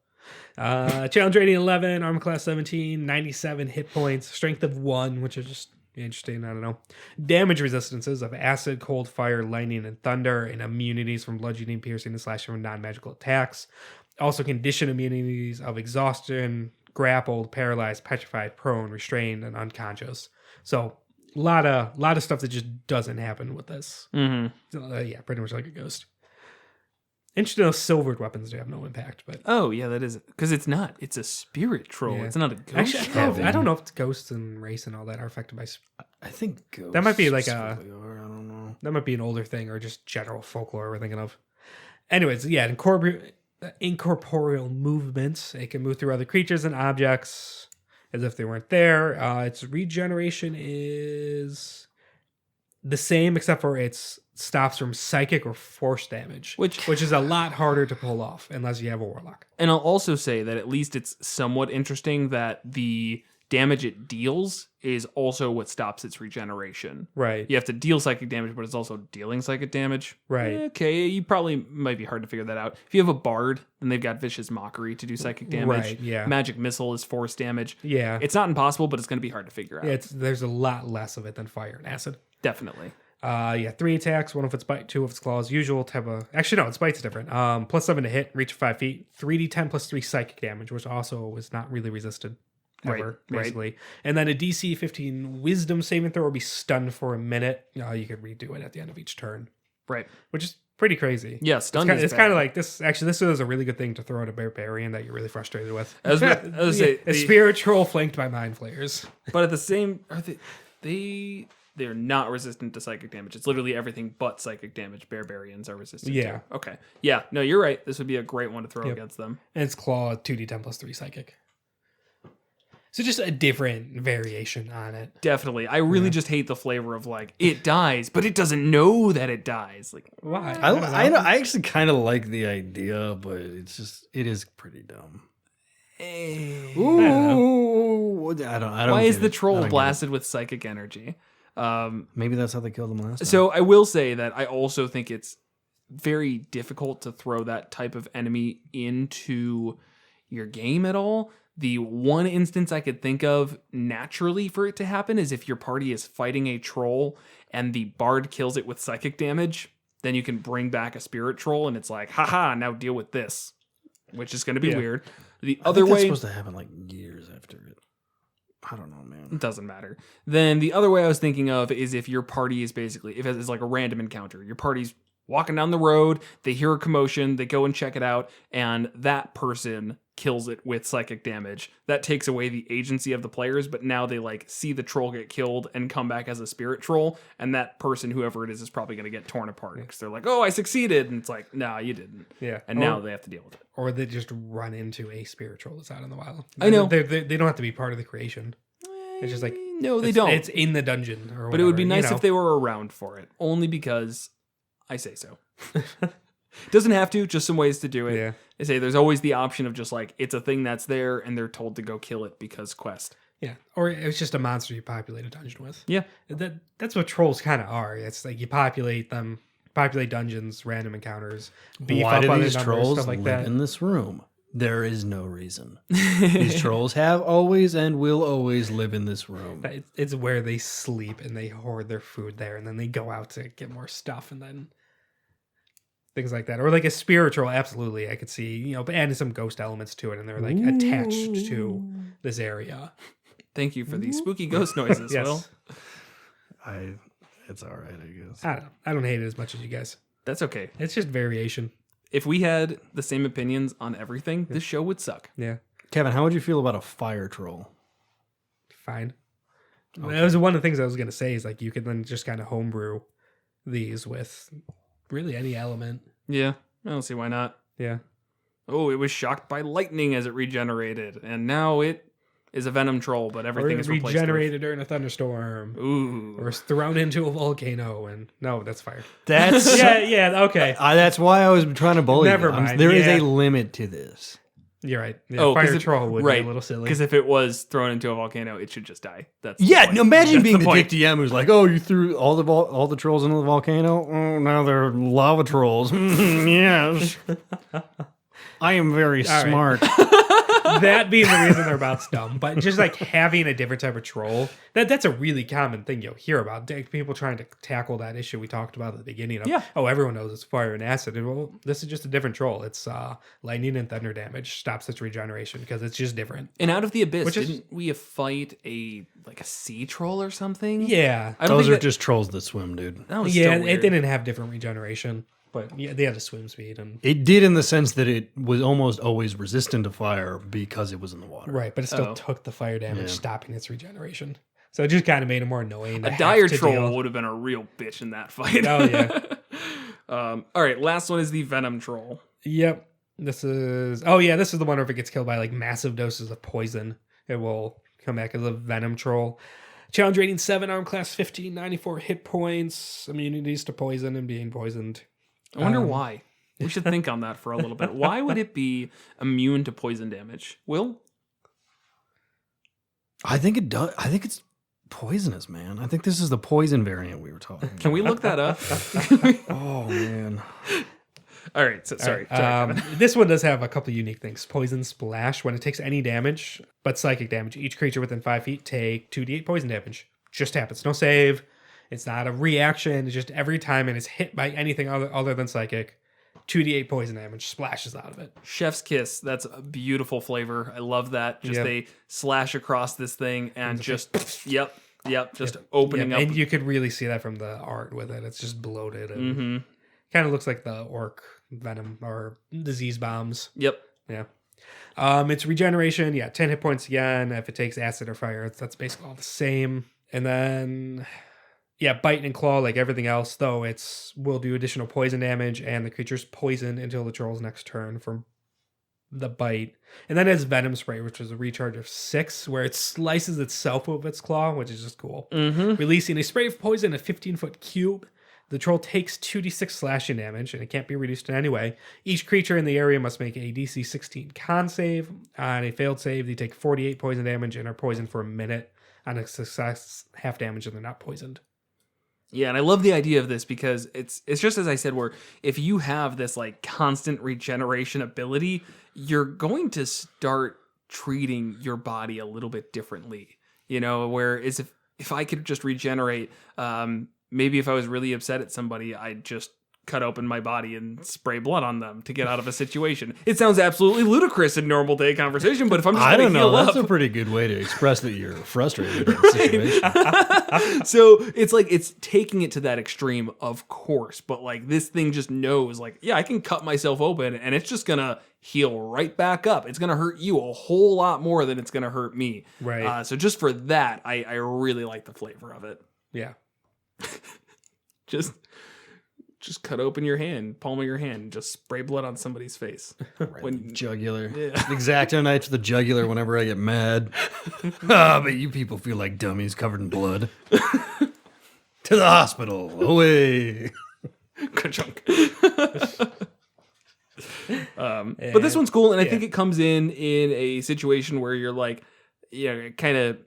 Challenge rating 11, armor class 17, 97 hit points, strength of 1, which is just interesting. I don't know. Damage resistances of acid, cold, fire, lightning, and thunder, and immunities from bludgeoning, piercing, and slashing from non-magical attacks. Also, condition immunities of exhaustion, grappled, paralyzed, petrified, prone, restrained, and unconscious. So, a lot of stuff that just doesn't happen with this. Mm-hmm. So, yeah, pretty much like a ghost. Interesting, those silvered weapons do have no impact, but oh yeah, that is because it's a spirit troll. Yeah. It's not a ghost. Actually, I don't know if ghosts and race and all that are affected by. I think ghosts That might be like I don't know. That might be an older thing or just general folklore we're thinking of. Anyways, yeah, incorporeal movements. It can move through other creatures and objects as if they weren't there. Its regeneration is the same, except for its stops from psychic or force damage, which is a lot harder to pull off unless you have a warlock. And I'll also say that at least it's somewhat interesting that the damage it deals is also what stops its regeneration. Right. You have to deal psychic damage, but it's also dealing psychic damage. Right. Okay, you probably might be hard to figure that out. If you have a bard, then they've got Vicious Mockery to do psychic damage. Right, yeah. Magic Missile is force damage. Yeah. It's not impossible, but it's going to be hard to figure out. Yeah, there's a lot less of it than fire and acid. Definitely. 3 attacks, 1 of its bite, 2 of its claws. Usual type of. Actually, no, its bite's different. Plus 7 to hit, reach 5 feet. 3d10 plus 3 psychic damage, which also was not really resisted ever, basically. Right. And then a DC 15 Wisdom saving throw will be stunned for a minute. You could redo it at the end of each turn. Right. Which is pretty crazy. Yeah, stunned. It's kind of like this. Actually, this is a really good thing to throw at a barbarian that you're really frustrated with. I was gonna say, a spirit troll flanked by mind flayers. But at the same, they're not resistant to psychic damage. It's literally everything but psychic damage barbarians are resistant to. Okay. Yeah, no, you're right. This would be a great one to throw against them. And it's claw 2d10 plus 3 psychic. So just a different variation on it. Definitely. I really just hate the flavor of like, it dies, but it doesn't know that it dies. Like, why? I actually kind of like the idea, but it is pretty dumb. Ooh, I don't. Why is the troll blasted with psychic energy? Maybe that's how they killed him last time. So I will say that I also think it's very difficult to throw that type of enemy into your game at all. The one instance I could think of naturally for it to happen is if your party is fighting a troll and the bard kills it with psychic damage, then you can bring back a spirit troll and it's like, haha, now deal with this, which is going to be weird. The other way, that's supposed to happen like years after it. I don't know, man. It doesn't matter. Then the other way I was thinking of is if your party is basically, if it's like a random encounter, your party's walking down the road, they hear a commotion, they go and check it out, and that person kills it with psychic damage. That takes away the agency of the players, but now they like see the troll get killed and come back as a spirit troll, and that person, whoever it is probably going to get torn apart because they're like, oh, I succeeded, and it's like, nah, you didn't. Yeah. And now they have to deal with it. Or they just run into a spirit troll that's out in the wild. I know. They don't have to be part of the creation. It's just like, no, they don't. It's in the dungeon or whatever. But it would be nice if they were around for it, only because I say so. Doesn't have to, just some ways to do it. Yeah. They say there's always the option of just like, it's a thing that's there and they're told to go kill it because quest. Yeah. Or it's just a monster you populate a dungeon with. Yeah. That's what trolls kind of are. It's like you populate dungeons, random encounters, beef Why up do other these numbers, trolls stuff like live that. in this room? There is no reason. These trolls have always and will always live in this room. It's where they sleep and they hoard their food there, and then they go out to get more stuff, and then things like that. Or like a spiritual, absolutely, I could see, but adding some ghost elements to it, and they're like attached to this area. Thank you for these spooky ghost noises, Yes. Will. It's all right, I guess. I don't hate it as much as you guys. That's okay. It's just variation. If we had the same opinions on everything, this show would suck. Yeah. Kevin, how would you feel about a fire troll? Fine. Okay. That was one of the things I was going to say is like you could then just kind of homebrew these with really any element. Yeah. I don't see why not. Yeah. Oh, it was shocked by lightning as it regenerated, and now it is a venom troll, but everything is replaced. Regenerated during a thunderstorm. Ooh. Or thrown into a volcano. And no, that's fire. That's okay. that's why I was trying to bully. Never you. mind, There is yeah. a limit to this. You're right. Yeah, fire troll would be a little silly. Because if it was thrown into a volcano, it should just die. That's imagine being the point. Dick DM who's like, "Oh, you threw all the trolls into the volcano. Oh, now they're lava trolls." Yes, I am very smart. That being the reason they're about dumb, but just like having a different type of troll, that's a really common thing you'll hear about. People trying to tackle that issue we talked about at the beginning of, everyone knows it's fire and acid. And, well, this is just a different troll. It's lightning and thunder damage, stops its regeneration because it's just different. And Out of the Abyss, didn't we fight a sea troll or something? Yeah. Those are just trolls that swim, dude. That was it didn't have different regeneration. But yeah, they had a swim speed, and it did in the sense that it was almost always resistant to fire because it was in the water. Right, but it still took the fire damage, stopping its regeneration. So it just kind of made it more annoying. A dire troll would have been a real bitch in that fight. Oh yeah. All right, last one is the venom troll. Yep. This is the one where if it gets killed by like massive doses of poison, it will come back as a venom troll. Challenge rating 7, arm class 15, 94 hit points, immunities to poison and being poisoned. I wonder why. We should think on that for a little bit. Why would it be immune to poison damage? Will? I think it does. I think it's poisonous, man. I think this is the poison variant we were talking about. Can we look that up? Oh, man. All right. So, sorry. This one does have a couple unique things. Poison splash. When it takes any damage, but psychic damage, each creature within 5 feet take 2d8 poison damage. Just happens. No save. It's not a reaction. It's just every time it is hit by anything other than psychic, 2d8 poison damage splashes out of it. Chef's kiss. That's a beautiful flavor. I love that. Just they slash across this thing and just opening up. And you could really see that from the art with it. It's just bloated and kind of looks like the orc venom or disease bombs. Yep. Yeah. Its regeneration, 10 hit points again. If it takes acid or fire, that's basically all the same. And then bite and claw like everything else, though will do additional poison damage, and the creature's poisoned until the troll's next turn from the bite. And then it has venom spray, which is a recharge of 6, where it slices itself with its claw, which is just cool. Releasing a spray of poison in a 15-foot cube. The troll takes 2d6 slashing damage, and it can't be reduced in any way. Each creature in the area must make a DC 16 con save. On a failed save, they take 48 poison damage and are poisoned for a minute. On a success, half damage, and they're not poisoned. Yeah, and I love the idea of this because it's just as I said, where if you have this like constant regeneration ability, you're going to start treating your body a little bit differently. You know, whereas if I could just regenerate, maybe if I was really upset at somebody, I'd just cut open my body and spray blood on them to get out of a situation. It sounds absolutely ludicrous in normal day conversation, but if I'm just I don't know, that's up, a pretty good way to express that you're frustrated in a situation. So it's like it's taking it to that extreme, of course, but like this thing just knows like, I can cut myself open and it's just gonna heal right back up. It's gonna hurt you a whole lot more than it's gonna hurt me. Right. So just for that, I really like the flavor of it. Yeah. Just cut open your hand, palm of your hand, and just spray blood on somebody's face. Right, jugular. Exacto knife to the jugular whenever I get mad. But you people feel like dummies covered in blood. To the hospital. Away. Ka-chunk. But this one's cool, and I think it comes in a situation where you're like, kind of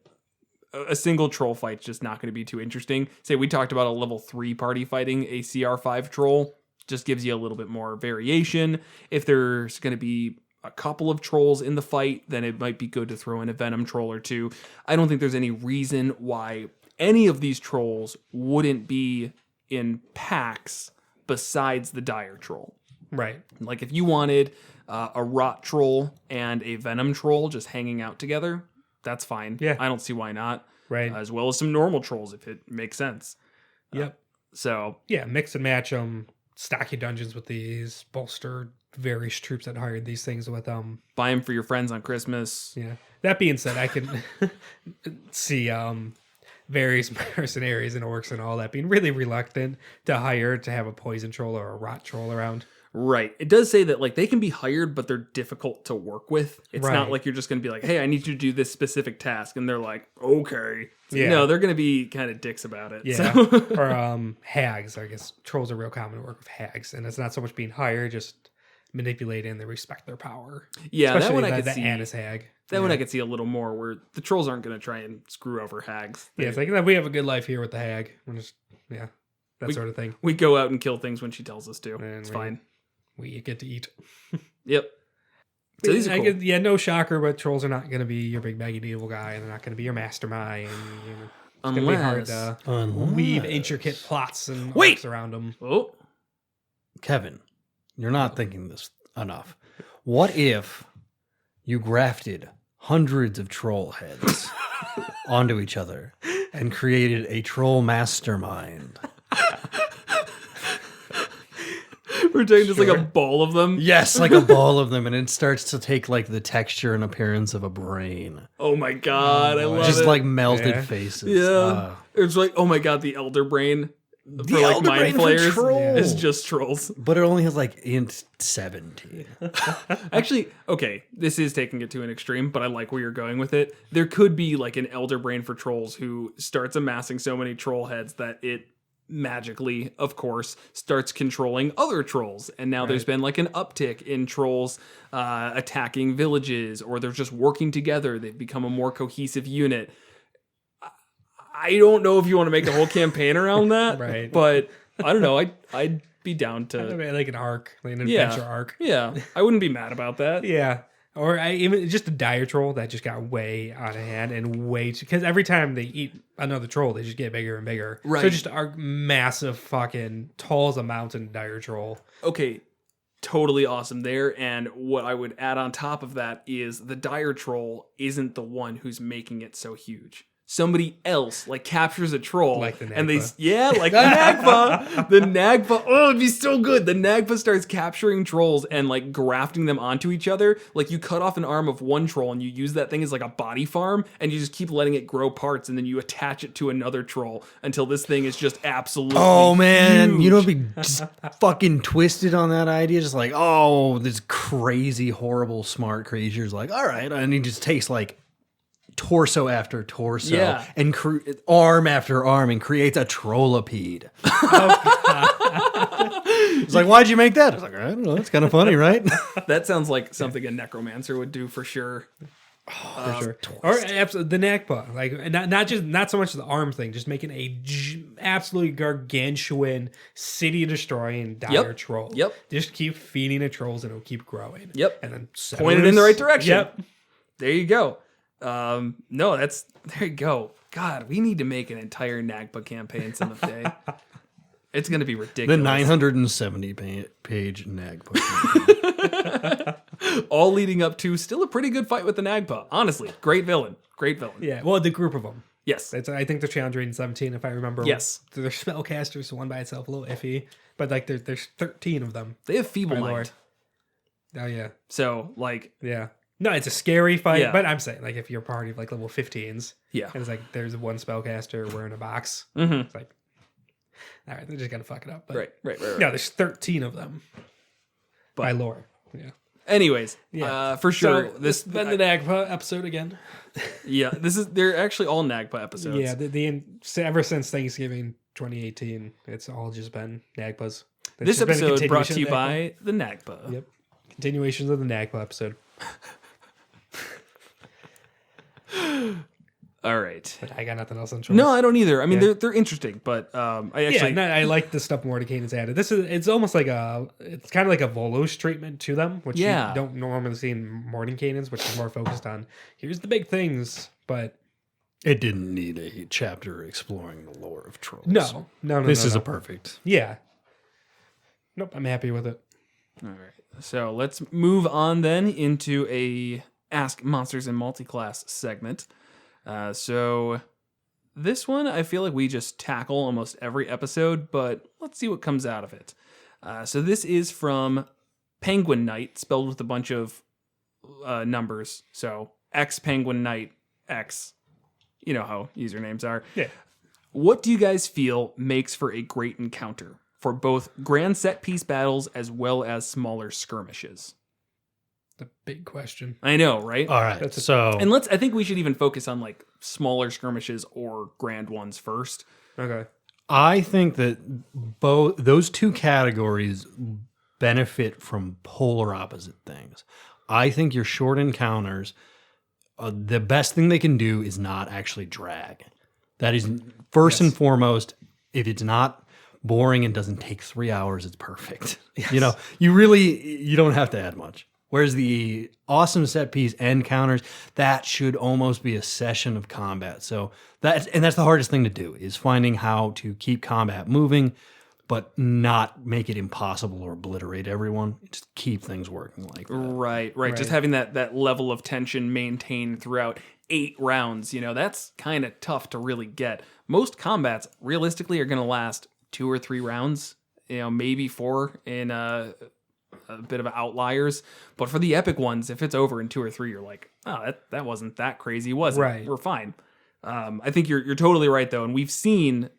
a single troll fight's just not going to be too interesting. Say we talked about a level 3 party fighting a CR5 troll, just gives you a little bit more variation. If there's going to be a couple of trolls in the fight, then it might be good to throw in a venom troll or two. I don't think there's any reason why any of these trolls wouldn't be in packs besides the dire troll. Right. Like if you wanted a rot troll and a venom troll just hanging out together, that's fine. Yeah. I don't see why not. Right. As well as some normal trolls if it makes sense. Yep. So. Yeah, mix and match them. Stock your dungeons with these. Bolster various troops that hired these things with them. Buy them for your friends on Christmas. Yeah. That being said, I can see various mercenaries and orcs and all that being really reluctant to have a poison troll or a rot troll around. Right. It does say that like they can be hired, but they're difficult to work with. It's not Right. like you're just going to be like, hey, I need you to do this specific task. And they're like, okay. Yeah. No, they're going to be kind of dicks about it. Yeah. So. Or hags. I guess trolls are real common to work with hags. And it's not so much being hired, just manipulating and they respect their power. Yeah, Especially that one I could the see. Annis hag. That one I could see a little more where the trolls aren't going to try and screw over hags. Yeah, it's like, we have a good life here with the hag. We're just, that sort of thing. We go out and kill things when she tells us to. And it's fine. We get to eat. Yep. So these are cool. No shocker, but trolls are not going to be your big baggy evil guy, and they're not going to be your mastermind. It's going to be hard to weave intricate plots and arcs around them. Oh, Kevin, you're not thinking this enough. What if you grafted hundreds of troll heads onto each other and created a troll mastermind? we're doing just like a ball of them. Yes, like a ball of them, and it starts to take like the texture and appearance of a brain. Oh my god, I love Just it. like melted faces. Yeah. It's like, oh my god, the Elder Brain for like Elder mind Brain for flayers trolls. is just trolls. But it only has like int 17. Actually, okay, this is taking it to an extreme, but I like where you're going with it. There could be like an Elder Brain for trolls who starts amassing so many troll heads that it magically, of course, starts controlling other trolls. And now there's been like an uptick in trolls attacking villages, or they're just working together. They've become a more cohesive unit. I don't know if you want to make a whole campaign around that, Right. but I don't know. I'd be down to Like an arc, like an adventure arc. Yeah, I wouldn't be mad about that. Yeah. Or even just a dire troll that just got way out of hand and because every time they eat another troll, they just get bigger and bigger. Right. So just a massive fucking tall as a mountain dire troll. Okay, totally awesome there. And what I would add on top of that is the dire troll isn't the one who's making it so huge. Somebody else like captures a troll, Like the and Nagpa. like the Nagpa. The Nagpa, oh, it'd be so good. The Nagpa starts capturing trolls and like grafting them onto each other. Like you cut off an arm of one troll and you use that thing as like a body farm, and you just keep letting it grow parts, and then you attach it to another troll until this thing is just absolutely Oh man, huge. you know, be just fucking twisted on that idea. Just like, oh, this crazy, horrible, smart creature's like, all right, and he just takes like torso after torso, Yeah. and arm after arm, and creates a trollopede. It's like, why'd you make that? I was like, I don't know. It's kind of funny, right? That sounds like something a necromancer would do for sure. For sure. Or absolutely the Nagpa. Like not so much the arm thing, just making a absolutely gargantuan city destroying dire troll. Yep. Just keep feeding it trolls and it'll keep growing. Yep. And then Point it in the right direction. Yep. There you go. No, there you go. God, we need to make an entire Nagpa campaign someday. It's going to be ridiculous. The 970 page Nagpa. All leading up to still a pretty good fight with the Nagpa. Honestly, great villain. Great villain. Yeah. Well, the group of them. Yes. I think they're challenge rating 17, if I remember. Yes. They're spellcasters, so one by itself a little iffy. But like there's 13 of them. They have feeble By mind. Lord. Oh yeah. So, like, Yeah. No, it's a scary fight, Yeah. but I'm saying like if you're a party of like level 15s, yeah. and it's like there's one spellcaster wearing a box. Mm-hmm. It's like, all right, they're just gonna fuck it up. But Right. no, there's 13 of them by But- lore. Yeah. Anyways, Yeah. for sure. So, this been the Nagpa episode again. they're actually all Nagpa episodes. Yeah, ever since Thanksgiving 2018, it's all just been Nagpas. This episode brought to you by the Nagpa. Yep. Continuations of the Nagpa episode. All right. But I got nothing else on trolls. No, I don't either. I mean, Yeah. they're interesting, but I actually I like the stuff Mordenkainen's added. It's almost like it's kind of like a Volos treatment to them, which you don't normally see in Mordenkainen's, which is more focused on here's the big things, but It didn't need a chapter exploring the lore of trolls. no. This is no. a perfect. Yeah. Nope, I'm happy with it. All right. So let's move on then into a Ask Monsters in Multiclass segment. So this one, I feel like we just tackle almost every episode, but let's see what comes out of it. So this is from Penguin Knight, spelled with a bunch of numbers. So X Penguin Knight X. You know how usernames are. Yeah. What do you guys feel makes for a great encounter? for both grand set piece battles as well as smaller skirmishes. The big question. I know, right? All right. And I think we should even focus on like smaller skirmishes or grand ones first. Okay. I think that both those two categories benefit from polar opposite things. I think your short encounters, the best thing they can do is not actually drag. That is first and foremost. If it's not boring and doesn't take 3 hours, it's perfect. Yes. You don't have to add much. Whereas the awesome set piece encounters, that should almost be a session of combat. So that's the hardest thing to do, is finding how to keep combat moving, but not make it impossible or obliterate everyone. Just keep things working like that. Right. Just having that level of tension maintained throughout 8 rounds, that's kind of tough to really get. Most combats realistically are going to last 2 or 3 rounds, maybe 4 in a bit of outliers. But for the epic ones, if it's over in 2 or 3, you're like, oh, that wasn't that crazy, was it? Right. We're fine. I think you're totally right though, and we've seen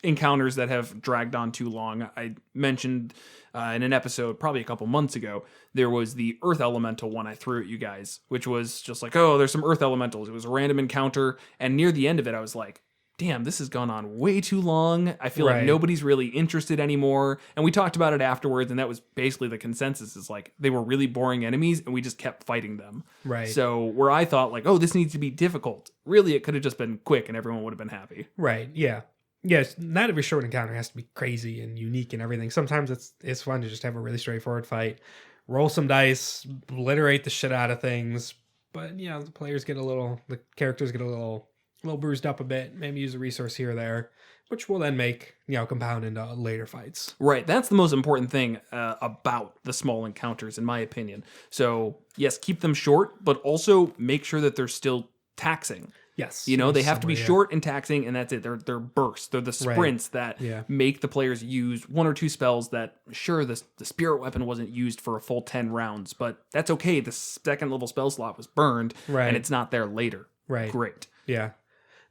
encounters that have dragged on too long. I mentioned in an episode probably a couple months ago, there was the Earth Elemental one I threw at you guys, which was just like, oh, there's some Earth Elementals. It was a random encounter, and near the end of it, I was like, damn, this has gone on way too long. I feel like nobody's really interested anymore. And we talked about it afterwards, and that was basically the consensus, is like they were really boring enemies and we just kept fighting them. Right. So where I thought like, oh, this needs to be difficult, really it could have just been quick and everyone would have been happy. Right. Yeah. Yes. Not every short encounter has to be crazy and unique and everything. Sometimes it's fun to just have a really straightforward fight, roll some dice, obliterate the shit out of things. But the the characters get a little bruised up a bit, maybe use a resource here or there, which will then make, compound into later fights. Right. That's the most important thing about the small encounters, in my opinion. So, yes, keep them short, but also make sure that they're still taxing. Yes. They have to be short and taxing, and that's it. They're bursts. They're the sprints that make the players use 1 or 2 spells that, sure, the spirit weapon wasn't used for a full 10 rounds, but that's okay. The second level spell slot was burned, and it's not there later. Right. Great. Yeah.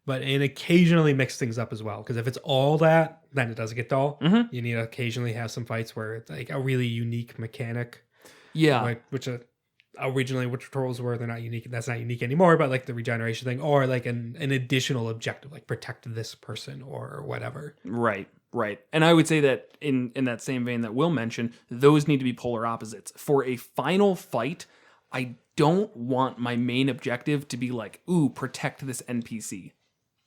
And occasionally mix things up as well. Because if it's all that, then it doesn't get dull. Mm-hmm. You need to occasionally have some fights where it's like a really unique mechanic. Yeah. Which originally which trolls were, they're not unique. That's not unique anymore, but like the regeneration thing, or like an additional objective, like protect this person or whatever. Right. And I would say that in that same vein that Will mentioned, those need to be polar opposites. For a final fight, I don't want my main objective to be like, ooh, protect this NPC.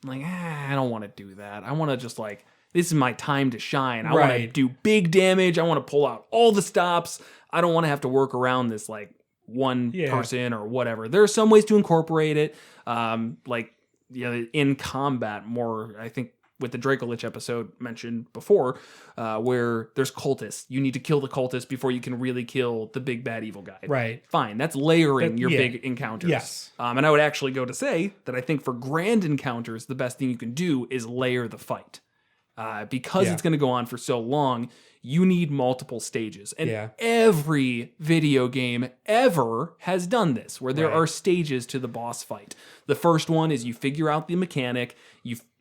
I'm like, I don't want to do that. I want to just like, this is my time to shine. I want to do big damage. I want to pull out all the stops. I don't want to have to work around this like one person or whatever. There are some ways to incorporate it. In combat more, I think with the Dracolich episode mentioned before, where there's cultists. You need to kill the cultist before you can really kill the big bad evil guy. Right. Fine. That's layering your big encounters. Yes. And I would actually go to say that I think for grand encounters, the best thing you can do is layer the fight. Because it's going to go on for so long, you need multiple stages. And every video game ever has done this, where there are stages to the boss fight. The first one is you figure out the mechanic.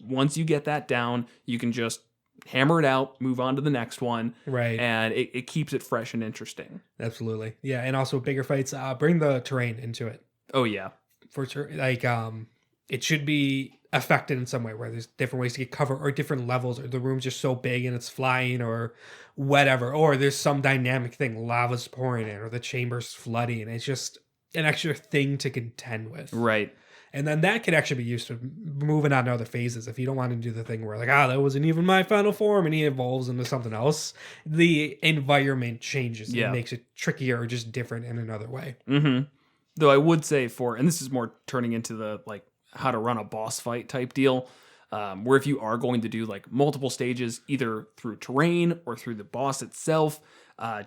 Once you get that down, you can just hammer it out, move on to the next one. Right. And it keeps it fresh and interesting. Absolutely. Yeah. And also bigger fights, bring the terrain into it. Oh, yeah. For sure. Like, it should be affected in some way, where there's different ways to get cover or different levels, or the room's just so big and it's flying or whatever, or there's some dynamic thing, lava's pouring in or the chamber's flooding. It's just an extra thing to contend with. Right. And then that could actually be used for moving on to other phases. If you don't want to do the thing where like, that wasn't even my final form, and he evolves into something else, the environment changes. It makes it trickier or just different in another way. Mm-hmm. Though I would say and this is more turning into the like how to run a boss fight type deal, where if you are going to do like multiple stages, either through terrain or through the boss itself,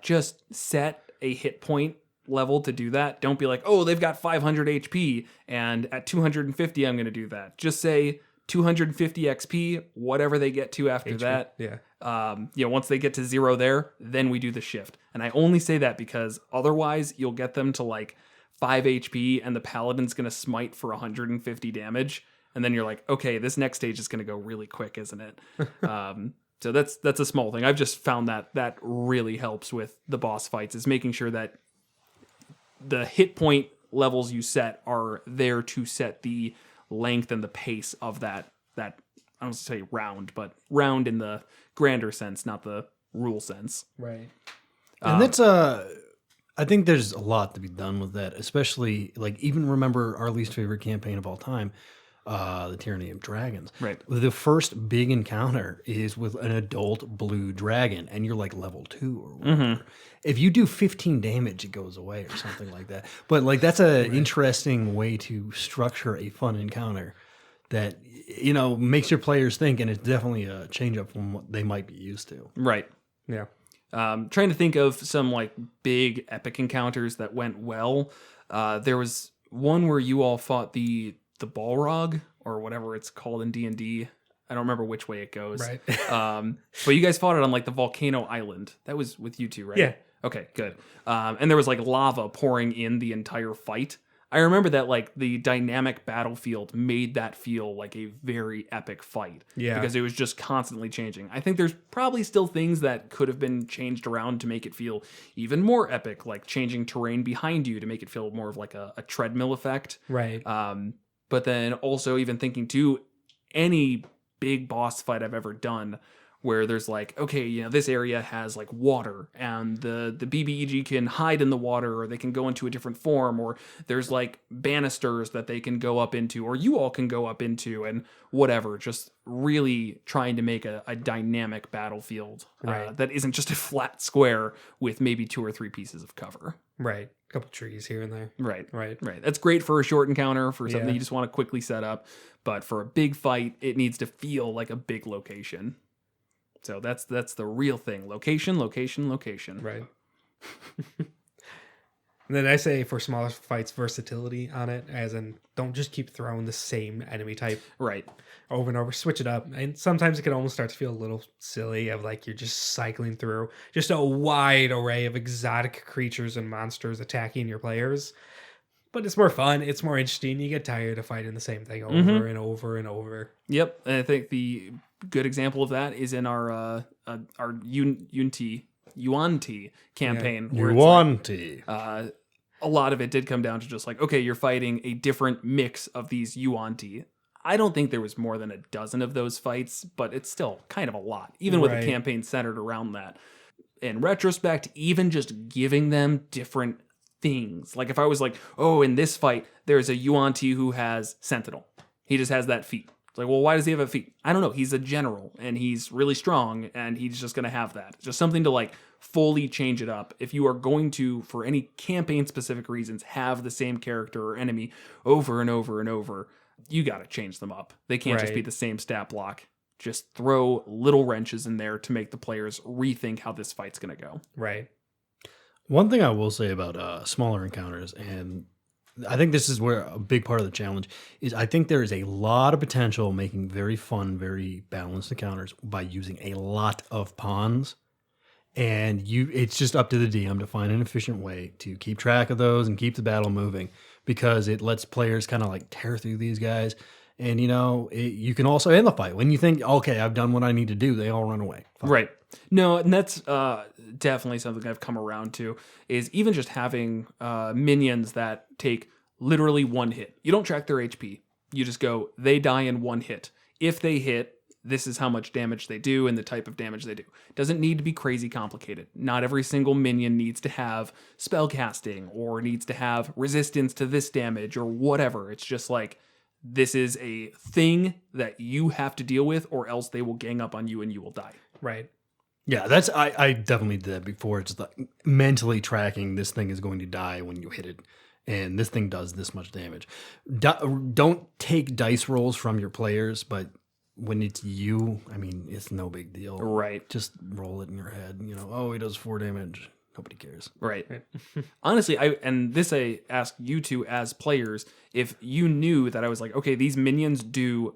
just set a hit point level to do that. Don't be like, oh, they've got 500 HP and at 250 I'm going to do that. Just say 250 XP, whatever they get to after that. Yeah. Once they get to 0 there, then we do the shift. And I only say that because otherwise you'll get them to like 5 HP and the paladin's going to smite for 150 damage. And then you're like, okay, this next stage is going to go really quick, isn't it? So that's a small thing. I've just found that really helps with the boss fights, is making sure that the hit point levels you set are there to set the length and the pace of that I don't want to say round, but round in the grander sense, not the rule sense. Right. And that's I think there's a lot to be done with that, especially like even remember our least favorite campaign of all time, the Tyranny of Dragons. Right. The first big encounter is with an adult blue dragon, and you're like level 2 or whatever. If you do 15 damage, it goes away or something like that. But like that's an interesting way to structure a fun encounter that makes your players think, and it's definitely a change up from what they might be used to. Right. Yeah. Trying to think of some like big epic encounters that went well. There was one where you all fought the Balrog or whatever it's called in D&D. I don't remember which way it goes. Right. But you guys fought it on like the volcano island. That was with you two, right? Yeah. Okay, good. And there was like lava pouring in the entire fight. I remember that like the dynamic battlefield made that feel like a very epic fight. Yeah. Because it was just constantly changing. I think there's probably still things that could have been changed around to make it feel even more epic, like changing terrain behind you to make it feel more of like a treadmill effect. Right. But then also even thinking too, any big boss fight I've ever done where there's like, okay, this area has like water and the BBEG can hide in the water, or they can go into a different form, or there's like banisters that they can go up into, or you all can go up into, and whatever. Just really trying to make a dynamic battlefield that isn't just a flat square with maybe 2 or 3 pieces of cover. Right. A couple trees here and there. Right. Right. That's great for a short encounter, for something Yeah. you just want to quickly set up. But for a big fight, it needs to feel like a big location. So that's the real thing. Location, location, location. Right. And then I say for smaller fights, versatility on it, as in don't just keep throwing the same enemy type Right. over and over. Switch it up. And sometimes it can almost start to feel a little silly of like you're just cycling through just a wide array of exotic creatures and monsters attacking your players. But it's more fun. It's more interesting. You get tired of fighting the same thing over and over and over. Yep. And I think the good example of that is in our Yuan-Ti campaign. where it's Yuan-Ti. a lot of it did come down to just like, okay, you're fighting a different mix of these Yuan-Ti. I don't think there was more than a dozen of those fights, but it's still kind of a lot, even with a Right. campaign centered around that. In retrospect, even just giving them different things. Like if I was like, oh, in this fight, there's a Yuan-Ti who has Sentinel. He just has that feat. It's like, well, why does he have a feat? I don't know. He's a general and he's really strong and he's just going to have that. Just something to like fully change it up. If you are going to, for any campaign specific reasons, have the same character or enemy over and over and over, you got to change them up. They can't just Right. be the same stat block. Just throw little wrenches in there to make the players rethink how this fight's going to go. Right. One thing I will say about smaller encounters, and I think this is where a big part of the challenge is, I think there is a lot of potential making very fun, very balanced encounters by using a lot of pawns. And it's just up to the DM to find an efficient way to keep track of those and keep the battle moving, because it lets players kind of like tear through these guys. And, you can also end the fight. When you think, okay, I've done what I need to do, they all run away. Fine. Right. No, and that's definitely something I've come around to, is even just having minions that take literally one hit. You don't track their HP. You just go, they die in one hit. If they hit, this is how much damage they do and the type of damage they do. Doesn't need to be crazy complicated. Not every single minion needs to have spell casting or needs to have resistance to this damage or whatever. It's just like, this is a thing that you have to deal with, or else they will gang up on you and you will die. Right. Yeah, I definitely did that before. It's like mentally tracking, this thing is going to die when you hit it, and this thing does this much damage. Don't take dice rolls from your players, but when it's you, I mean, it's no big deal. Right. Just roll it in your head. Oh, he does 4 damage. Nobody cares. Right. Honestly, I ask you two as players, if you knew that I was like, okay, these minions do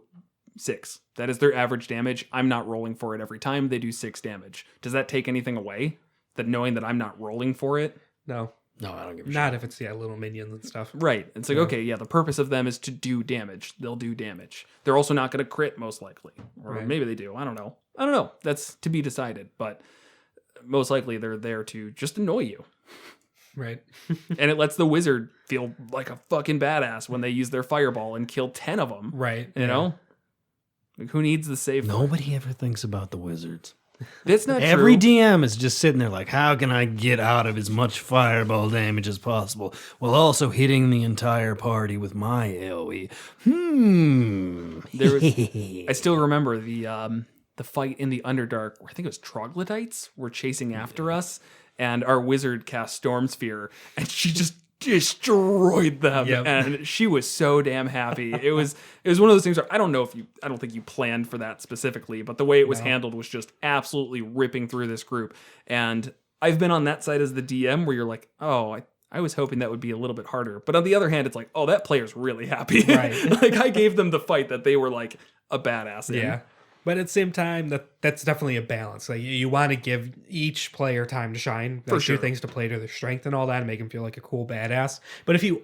6. That is their average damage. I'm not rolling for it every time. They do 6 damage. Does that take anything away? That knowing that I'm not rolling for it? No. No, I don't give a shit. Not if it's little minions and stuff. Right. It's like, okay, yeah, the purpose of them is to do damage. They'll do damage. They're also not going to crit, most likely. Or Right. maybe they do. I don't know. I don't know. That's to be decided, but most likely they're there to just annoy you. Right. And it lets the wizard feel like a fucking badass when they use their fireball and kill 10 of them. Right. You know? Like, who needs the save? Nobody ever thinks about the wizards. That's not Every true. DM is just sitting there like, how can I get out of as much fireball damage as possible while also hitting the entire party with my AoE? There was, I still remember the fight in the Underdark where I think it was troglodytes were chasing after us, and our wizard cast Storm Sphere, and she just destroyed them. Yep. And she was so damn happy. It was one of those things where I don't think you planned for that specifically, but the way it was handled was just absolutely ripping through this group. And I've been on that side as the DM where you're like, oh, I was hoping that would be a little bit harder. But on the other hand, it's like, oh, that player's really happy. Right. Like, I gave them the fight that they were like a badass in. Yeah. But at the same time, that's definitely a balance. Like, you want to give each player time to shine. For sure. Do things to play to their strength and all that and make them feel like a cool badass. But if you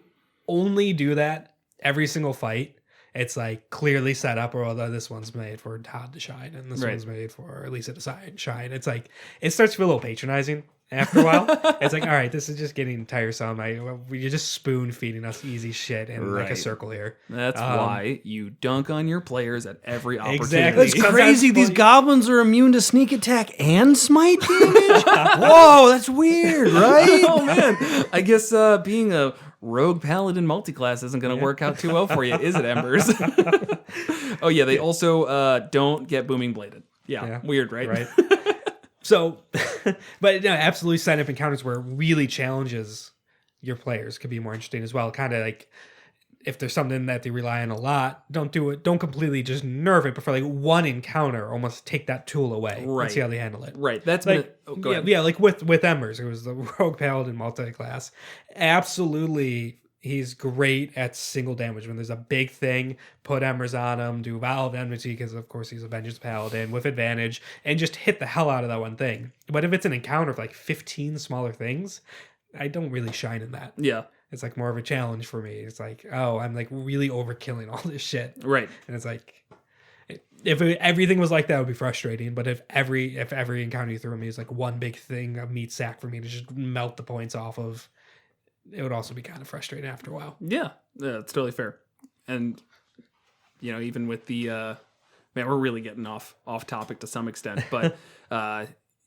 only do that every single fight, it's like clearly set up, or although this one's made for Todd to shine and this one's made for Lisa to shine. It's like, it starts to feel a little patronizing after a while. It's like, all right, this is just getting tiresome. You're just spoon feeding us easy shit in like a circle here. That's why you dunk on your players at every opportunity. Exactly. That's crazy. These goblins are immune to sneak attack and smite damage? Whoa, that's weird, right? Oh, man. I guess being a rogue paladin multiclass isn't going to work out too well for you, is it, Embers? Oh, yeah. They also don't get booming bladed. Yeah. Weird, right? Right. So, but no, absolutely sign up encounters where it really challenges your players could be more interesting as well. Kind of like if there's something that they rely on a lot, don't do it. Don't completely just nerf it, but for like one encounter, almost take that tool away and see how they handle it. Right. That's like, go ahead. Yeah, like with Embers, it was the Rogue Paladin multi-class. Absolutely. He's great at single damage. When there's a big thing, put Embers on him, do Vow of Enmity, because of course he's a Vengeance Paladin with advantage, and just hit the hell out of that one thing. But if it's an encounter of like 15 smaller things, I don't really shine in that. Yeah. It's like more of a challenge for me. It's like, oh, I'm like really overkilling all this shit. Right. And it's like, if everything was like that, it would be frustrating. But if every encounter you threw at me is like one big thing, a meat sack for me to just melt the points off of, it would also be kind of frustrating after a while. Yeah, it's totally fair. And, you know, even with the, man, we're really getting off topic to some extent, but,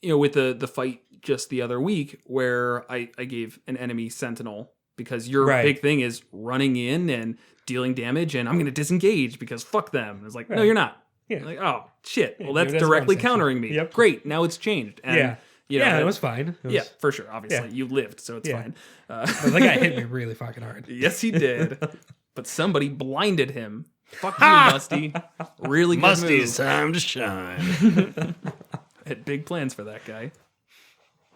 you know, with the fight just the other week where I gave an enemy sentinel because your big thing is running in and dealing damage and I'm going to disengage because fuck them. It's like, no, you're not. Yeah. Like, oh, shit. Well, that's directly countering me. Yep. Great. Now it's changed. And, you know, it was fine. Yeah, for sure. Obviously, you lived, so it's fine. But that guy hit me really fucking hard. Yes, he did. But somebody blinded him. Fuck you, Musty. Really good Musty's move. time to shine. Had big plans for that guy.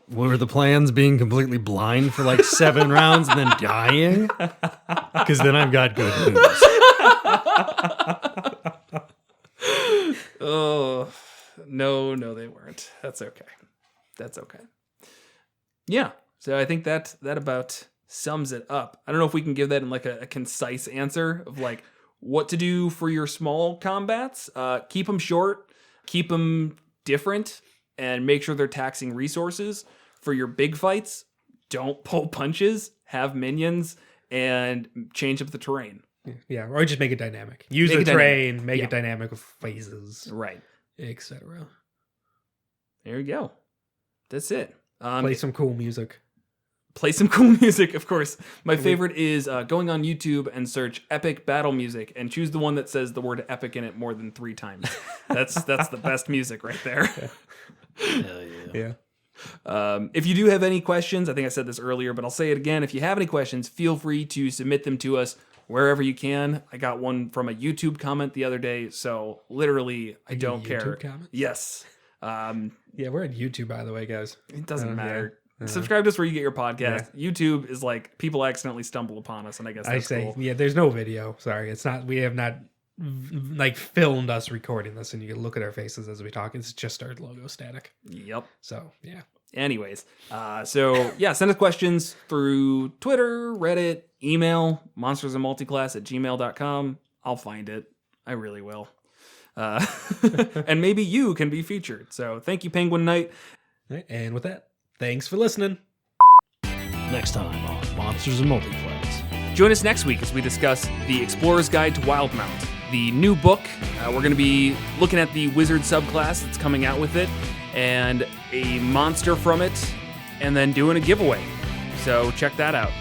Were the plans being completely blind for like 7 rounds and then dying? Because then I've got good news. Oh, no, they weren't. That's okay. Yeah, so I think that about sums it up. I don't know if we can give that in like a concise answer of like what to do for your small combats. Keep them short, keep them different, and make sure they're taxing resources. For your big fights, don't pull punches, have minions, and change up the terrain. Yeah, or just make it dynamic. Use the terrain, make it dynamic with phases. Right. Etc. There you go. That's it. Play some cool music. Play some cool music, of course. My favorite is going on YouTube and search epic battle music and choose the one that says the word epic in it more than 3 times. That's the best music right there. Hell yeah. If you do have any questions, I think I said this earlier, but I'll say it again. If you have any questions, feel free to submit them to us wherever you can. I got one from a YouTube comment the other day, so literally, I don't care. YouTube comment? Yes. Yeah, we're on YouTube, by the way, guys. It doesn't matter. Subscribe to us where you get your podcast. YouTube is like people accidentally stumble upon us, and I guess that's cool. Yeah, there's no video. Sorry, it's not. We have not like filmed us recording this, and you can look at our faces as we talk. It's just our logo static. Yep. So yeah. Anyways, send us questions through Twitter, Reddit, email, monstersandmulticlass@gmail.com. I'll find it. I really will. And maybe you can be featured. So thank you, Penguin Knight. All right, and with that, thanks for listening. Next time on Monsters and Multiplex. Join us next week as we discuss The Explorer's Guide to Wildmount, the new book. We're going to be looking at the wizard subclass that's coming out with it, and a monster from it, and then doing a giveaway. So check that out.